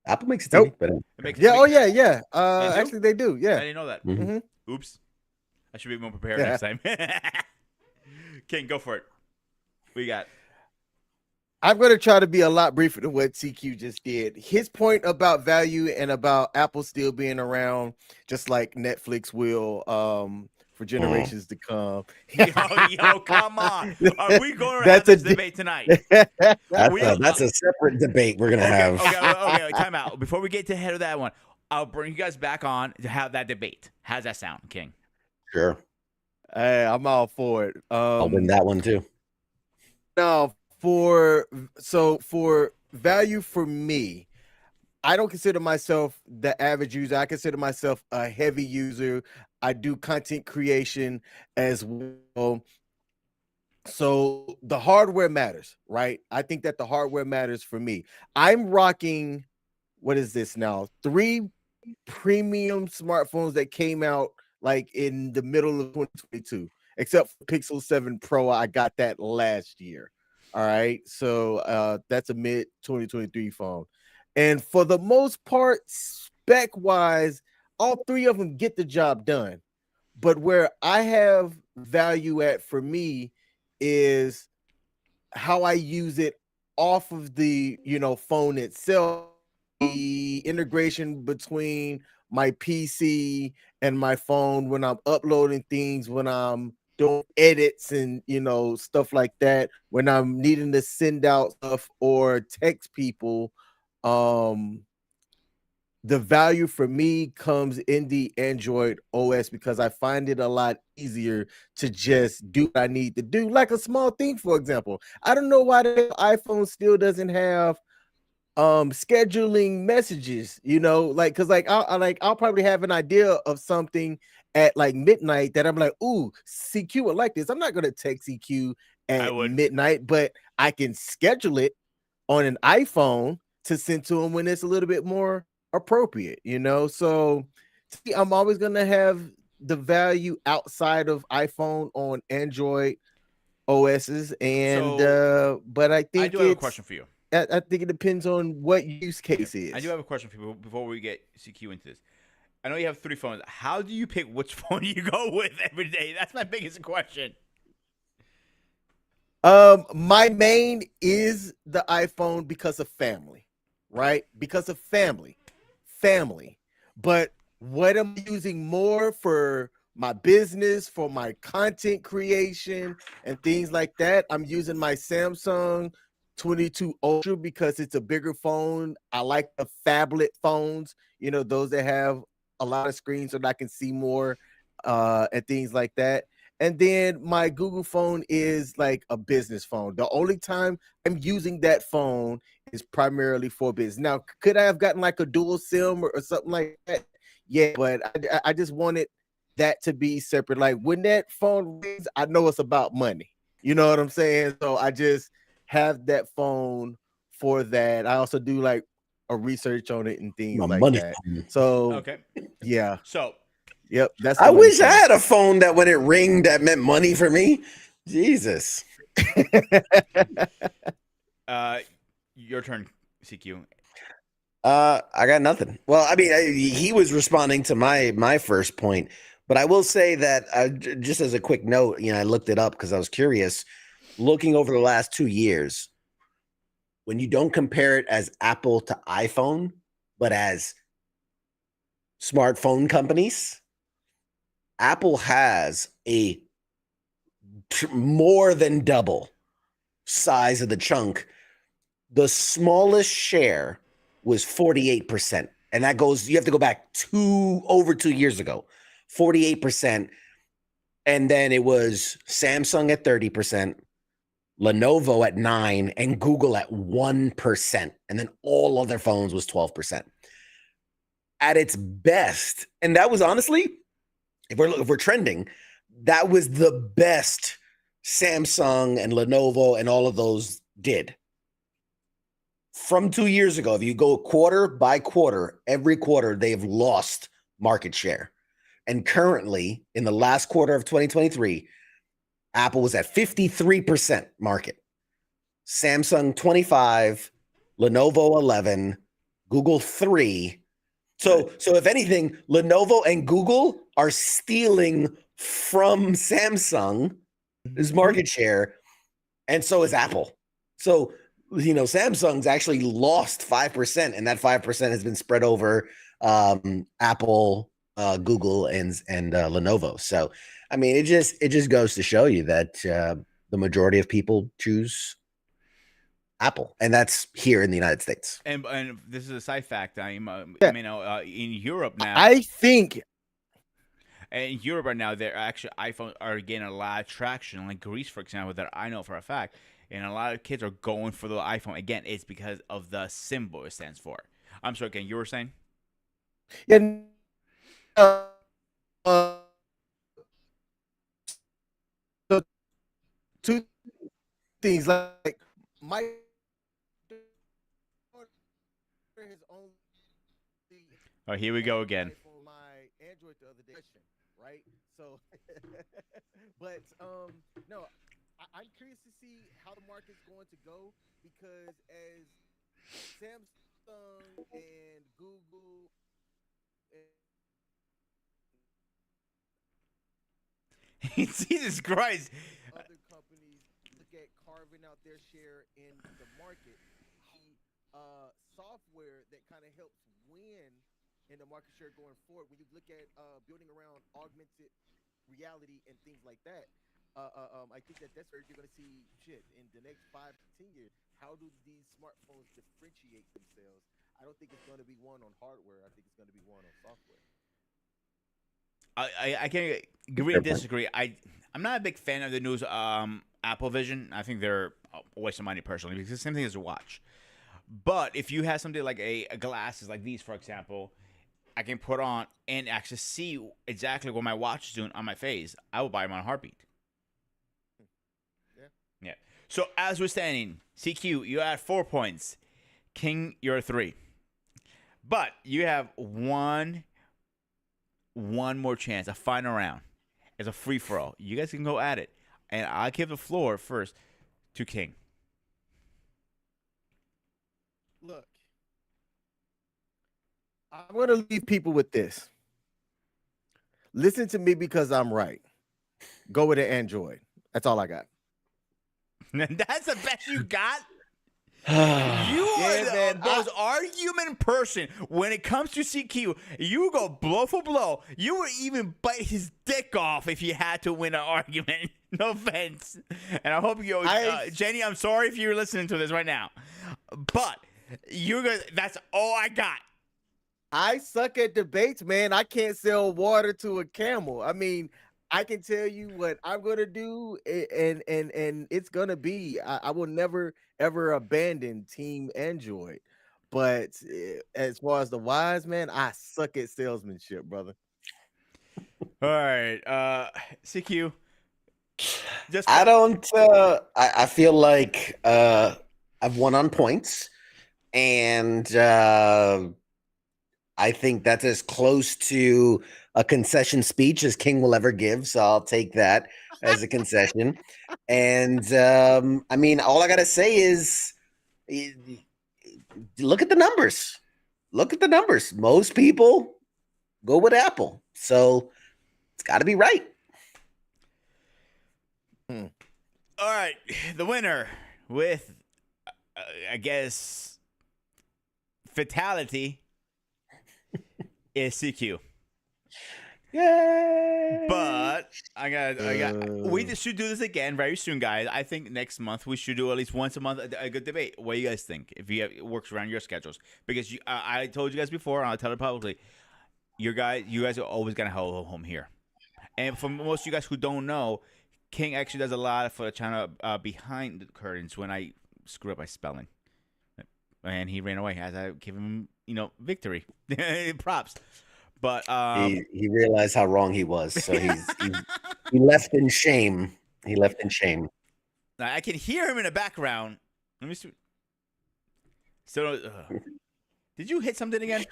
Apple makes a TV, Nope. but It makes Yeah. TV. Oh yeah. Yeah. They do? Actually, they do. I Yeah. didn't know that. Mhm. Mm-hmm. Oops. I should be more prepared Yeah. next time. King, go for it. What you got? I'm going to try to be a lot briefer than what CQ just did. His point about value and about Apple still being around, just like Netflix will, for generations to come. Yo, come on. Are we going to have That's a this debate tonight? That's a separate debate we're gonna have. Okay. Time out. Before we get to the head of that one, I'll bring you guys back on to have that debate. How's that sound, King? Sure, Hey, I'm all for it. I'll win that one too. Now, for value for me, I don't consider myself the average user. I consider myself a heavy user. I do content creation as well. So the hardware matters, right? I think that the hardware matters for me. I'm rocking, what is this now? 3 premium smartphones that came out like in the middle of 2022, except for Pixel 7 Pro. I got that last year. All right. So that's a mid 2023 phone. And for the most part, spec wise, all 3 of them get the job done. But where I have value at for me is how I use it off of the phone itself, the integration between my PC and my phone when I'm uploading things, when I'm doing edits and stuff like that, when I'm needing to send out stuff or text people. The value for me comes in the Android OS because I find it a lot easier to just do what I need to do. Like a small thing, for example. I don't know why the iPhone still doesn't have scheduling messages, because I'll probably have an idea of something at like midnight that I'm like, ooh, CQ would like this. I'm not gonna text CQ at midnight, but I can schedule it on an iPhone to send to him when it's a little bit more appropriate, So I'm always gonna have the value outside of iPhone on Android OSs, and but I think I do have a question for you. I think it depends on what use case is. I do have a question for you before we get CQ into this. I know you have 3 phones. How do you pick which phone you go with every day? That's my biggest question. My main is the iPhone because of family, right? Because of family. But what I'm using more for my business, for my content creation and things like that, I'm using my Samsung 22 Ultra because it's a bigger phone. I like the phablet phones, those that have a lot of screens so that I can see more and things like that. And then my Google phone is like a business phone. The only time I'm using that phone is primarily for business. Now, could I have gotten like a dual SIM or something like that? Yeah, but I just wanted that to be separate. Like when that phone rings, I know it's about money. You know what I'm saying? So I just have that phone for that. I also do like a research on it and things like that. So okay, yeah. So yep, that's. I wish I had a phone that when it ringed that meant money for me. Jesus. Your turn, CQ. I got nothing. Well, I mean, he was responding to my first point, but I will say that just as a quick note, I looked it up because I was curious. Looking over the last 2 years, when you don't compare it as Apple to iPhone, but as smartphone companies, Apple has a more than double size of the chunk. The smallest share was 48%. And that goes, you have to go back over 2 years ago, 48%. And then it was Samsung at 30%, Lenovo at 9%, and Google at 1%. And then all other phones was 12%. At its best, and that was honestly, if we're trending, that was the best Samsung and Lenovo and all of those did. From 2 years ago, if you go quarter by quarter, every quarter they've lost market share. And currently, in the last quarter of 2023, Apple was at 53% market, Samsung 25, Lenovo 11, Google 3. So if anything, Lenovo and Google are stealing from Samsung's market share, and so is Apple. So, Samsung's actually lost 5%, and that 5% has been spread over Apple, Google, and Lenovo. So, I mean, it just goes to show you that the majority of people choose Apple, and that's here in the United States. And this is a side fact. I'm, Yeah. in Europe now. I think In Europe right now, they're actually iPhones are getting a lot of traction. Like Greece, for example, that I know for a fact, and a lot of kids are going for the iPhone. Again, it's because of the symbol it stands for. I'm sorry, Ken, you were saying? yeah, uh, so two things like my daughter has only Oh, here we go again. iPhone, my Android the other day, right? So, but no, I'm curious to see how the market's going to go because as Samsung and Google Jesus Christ. other companies look at carving out their share in the market, the software that kind of helps win in the market share going forward. When you look at building around augmented reality and things like that, I think that's where you're going to see shit in the next 5 to 10 years. How do these smartphones differentiate themselves? I don't think it's going to be one on hardware. I think it's going to be one on software. I can agree and disagree. I'm not a big fan of the new Apple Vision. I think they're a waste of money personally because it's the same thing as a watch. But if you have something like a glasses like these, for example, I can put on and actually see exactly what my watch is doing on my face. I will buy them on a heartbeat. Yeah. So as we're standing, CQ, you're at 4 points. King, you're at 3. But you have one more chance, a final round. It's a free for all. You guys can go at it, and I'll give the floor first to King. Look, I'm going to leave people with this. Listen to me because I'm right. Go with an Android. That's all I got. That's the best you got? You are the most argument person when it comes to CQ. You go blow for blow. You would even bite his dick off if you had to win an argument. No offense. And I hope you, Jenny, I'm sorry if you're listening to this right now. But that's all I got. I suck at debates, man. I can't sell water to a camel. I mean, I can tell you what I'm gonna do, and it's gonna be. I will never ever abandon Team Android. But as far as the wise man, I suck at salesmanship, brother. All right, CQ. I don't. I feel like I've won on points, and I think that's as close to a concession speech as King will ever give. So I'll take that as a concession. And I mean, all I gotta say is, look at the numbers. Look at the numbers. Most people go with Apple, so it's got to be right. All right, the winner with, I guess, fatality is CQ. Yay! But we should do this again very soon, guys. I think next month we should do at least once a month a good debate. What do you guys think? If it works around your schedules, because I told you guys before, and I'll tell it publicly. You guys are always gonna have a home here, And for most of you guys who don't know, King actually does a lot for the channel behind the curtains when I screw up my spelling. And he ran away as I gave him, victory. Props. But he realized how wrong he was, so he left in shame. He left in shame. I can hear him in the background. Let me see. So, did you hit something again?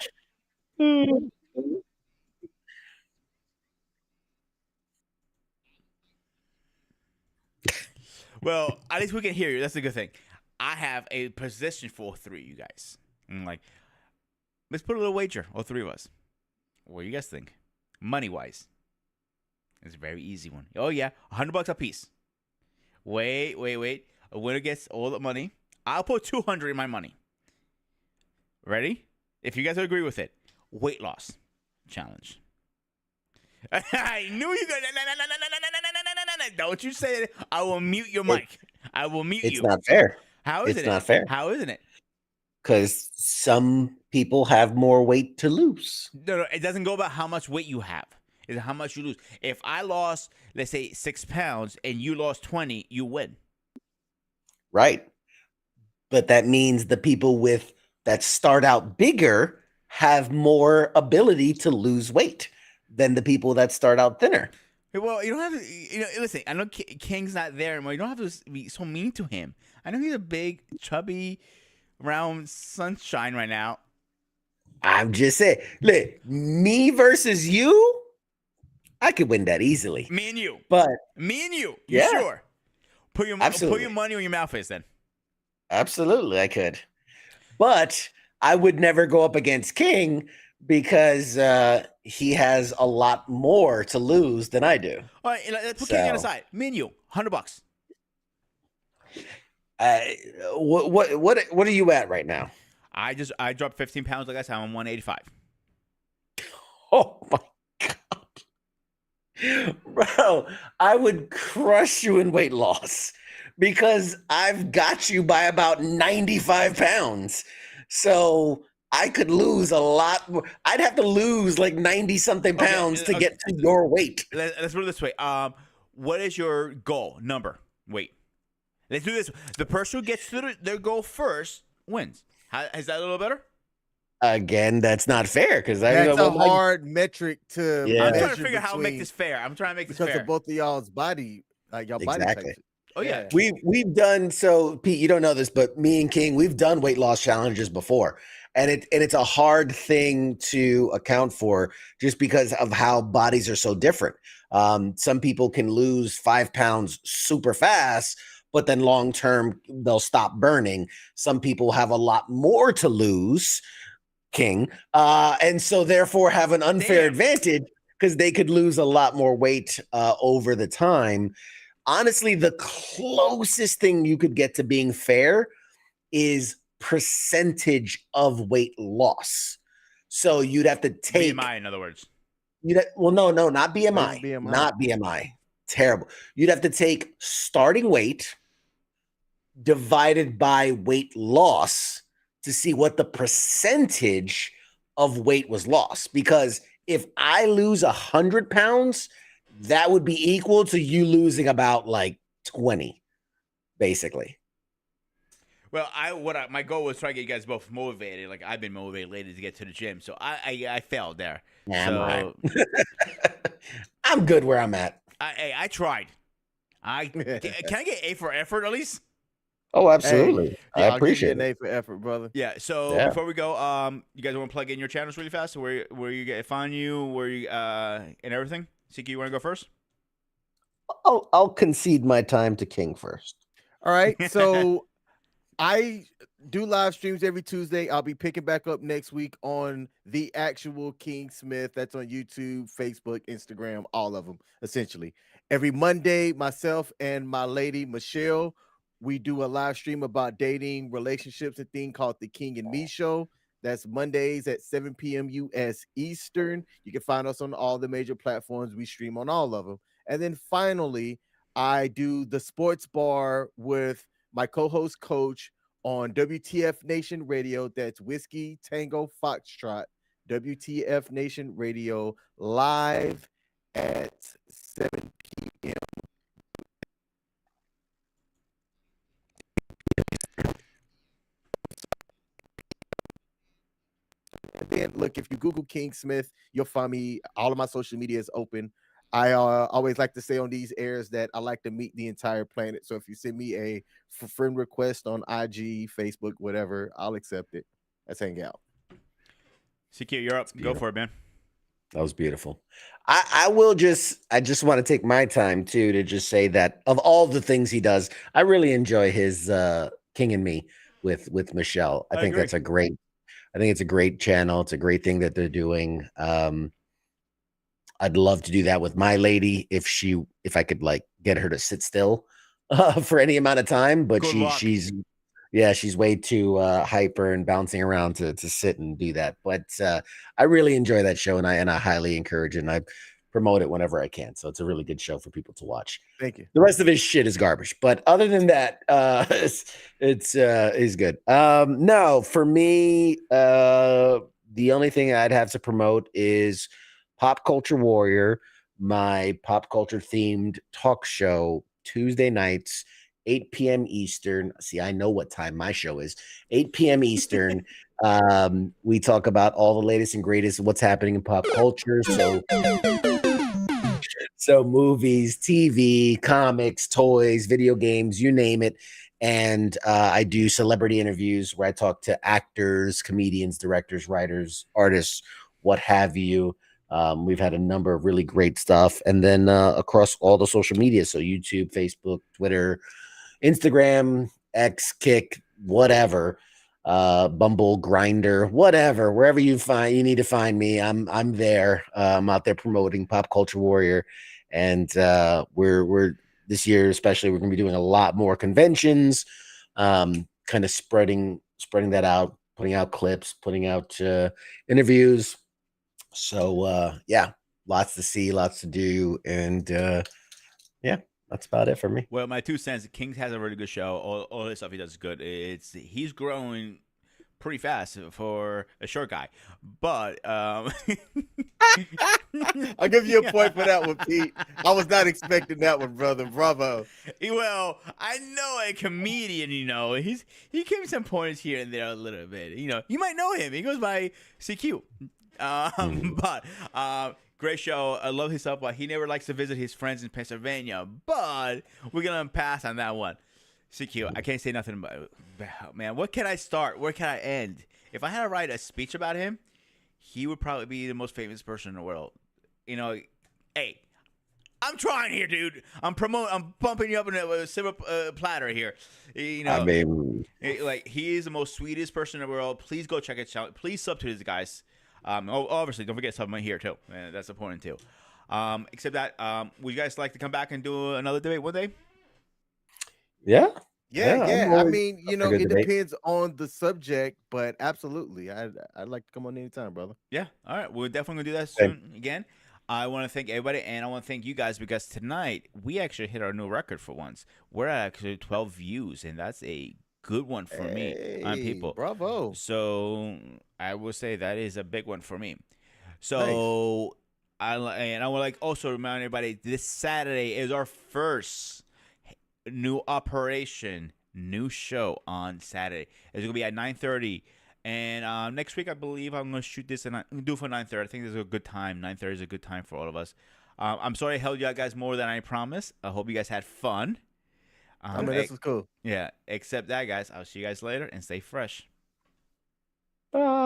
Well, at least we can hear you. That's a good thing. I have a position for 3, you guys. I'm like, let's put a little wager, all 3 of us. What do you guys think? Money wise, it's a very easy one. Oh yeah, $100 a piece. Wait. A winner gets all the money. I'll put 200 in my money. Ready? If you guys agree with it, weight loss challenge. I knew you guys. Don't you say it. I will mute your mic. I will mute you. It's not fair. How is it? It's not fair. How isn't it? Because some people have more weight to lose. No, it doesn't go about how much weight you have. It's how much you lose. If I lost, let's say, 6 pounds and you lost 20, you win. Right. But that means the people that start out bigger have more ability to lose weight than the people that start out thinner. Well, you don't have to, listen, I know King's not there anymore. You don't have to be so mean to him. I know he's a big, chubby, round sunshine right now. I'm just saying, look, me versus you, I could win that easily. Me and you. But me and you. Yeah. Sure? Put your money where your mouth is then. Absolutely, I could. But I would never go up against King because he has a lot more to lose than I do. All right, let's put King on the side. Me and you, $100. What are you at right now? I dropped 15 pounds. Like I said, I'm 185. Oh my God. Bro, I would crush you in weight loss because I've got you by about 95 pounds. So I could lose a lot more. I'd have to lose like 90 something pounds to get to your weight. Let's put it this way. What is your goal number? Wait. Let's do this. The person who gets to their goal first wins. Is that a little better? Again, that's not fair because that's a hard metric to. Yeah. I'm trying to figure out how to make this fair. I'm trying to make this fair because of both of y'all's body, like y'all body Exactly. types. Oh yeah. We've done, so Pete, you don't know this, but me and King, we've done weight loss challenges before. And it's a hard thing to account for just because of how bodies are so different. Some people can lose 5 pounds super fast, but then long term they'll stop burning. Some people have a lot more to lose, King, and so therefore have an unfair advantage because they could lose a lot more weight over the time. Honestly, the closest thing you could get to being fair is percentage of weight loss. So you'd have to take BMI, in other words. No, not BMI. Not BMI. Terrible. You'd have to take starting weight divided by weight loss to see what the percentage of weight was lost. Because if I lose 100 pounds, that would be equal to you losing about like 20, basically. Well, my goal was try to get you guys both motivated. Like I've been motivated lately to get to the gym, so I failed there. Yeah, I'm good where I'm at. I tried. Can I get A for effort at least? Oh, absolutely. Hey, I appreciate an A for effort, brother. Yeah. So before we go, you guys want to plug in your channels really fast? Where you find you, where you and everything. Siki, you want to go first? I'll concede my time to King first. All right. So I do live streams every Tuesday. I'll be picking back up next week on the actual King Smith. That's on YouTube, Facebook, Instagram, all of them, essentially. Every Monday, myself and my lady, Michelle, we do a live stream about dating, relationships, and thing called the King and Me Show. That's Mondays at 7 p.m. U.S. Eastern. You can find us on all the major platforms. We stream on all of them. And then finally, I do the sports bar with my co-host Coach on WTF Nation Radio. That's Whiskey Tango Foxtrot. WTF Nation Radio live at 7 p.m. And then look, if you Google King Smith, you'll find me. All of my social media is open. I always like to say on these airs that I like to meet the entire planet. So if you send me a friend request on IG, Facebook, whatever, I'll accept it. Let's hang out. CQ, you're up. Go for it, man. That was beautiful. I just want to take my time too to just say that of all the things he does, I really enjoy his King and Me with Michelle. I think agree. that's a great I think it's a great channel. It's a great thing that they're doing. I'd love to do that with my lady if I could like get her to sit still for any amount of time, but Good luck. she's way too hyper and bouncing around to sit and do that. But I really enjoy that show, and I highly encourage it, and I promote it whenever I can. So it's a really good show for people to watch. Thank you. The rest of his shit is garbage, but other than that, it's good. No, for me, the only thing I'd have to promote is Pop Culture Warrior, my pop culture themed talk show, Tuesday nights, 8 p.m. Eastern. See, I know what time my show is. 8 p.m. Eastern. We talk about all the latest and greatest what's happening in pop culture. So movies, TV, comics, toys, video games, you name it. And I do celebrity interviews where I talk to actors, comedians, directors, writers, artists, what have you. We've had a number of really great stuff. And then across all the social media, so YouTube, Facebook, Twitter, Instagram, X, Kick, whatever, Bumble, Grinder, whatever, wherever you need to find me, I'm there. I'm out there promoting Pop Culture Warrior, and we're this year especially we're going to be doing a lot more conventions, kind of spreading that out, putting out clips, putting out interviews. So yeah, lots to see, lots to do, and yeah, that's about it for me. Well, my 2 cents. King has a really good show. All his stuff he does is good. He's growing pretty fast for a short guy, but I'll give you a point for that one, Pete. I was not expecting that one, brother. Bravo. Well, I know a comedian. He came some points here and there a little bit. You might know him. He goes by CQ. But great show. I love his stuff, but he never likes to visit his friends in Pennsylvania. But we're gonna pass on that one. CQ, I can't say nothing about man. What can I start? Where can I end? If I had to write a speech about him, he would probably be the most famous person in the world. Hey, I'm trying here, dude. I'm bumping you up in a silver platter here. I mean, like he is the most sweetest person in the world. Please go check it out. Please sub to these guys. Obviously, don't forget sub here too. That's important too. Except that, would you guys like to come back and do another debate one day? Yeah. I mean, it debate. depends on the subject, but absolutely, I'd like to come on anytime, brother. Yeah. All right. We're definitely gonna do that soon again. I want to thank everybody, and I want to thank you guys because tonight we actually hit our new record for once. We're at actually 12 views, and that's a good one for me on people. Bravo. So I will say that is a big one for me. So I would like also remind everybody this Saturday is our first new operation, new show on Saturday. It's gonna be at 9:30. And next week, I believe I'm going to shoot this and do for 9:30. I think this is a good time. 9:30 is a good time for all of us. I'm sorry I held you guys more than I promised. I hope you guys had fun. I mean, this was cool. Yeah, except that, guys. I'll see you guys later and stay fresh. Bye.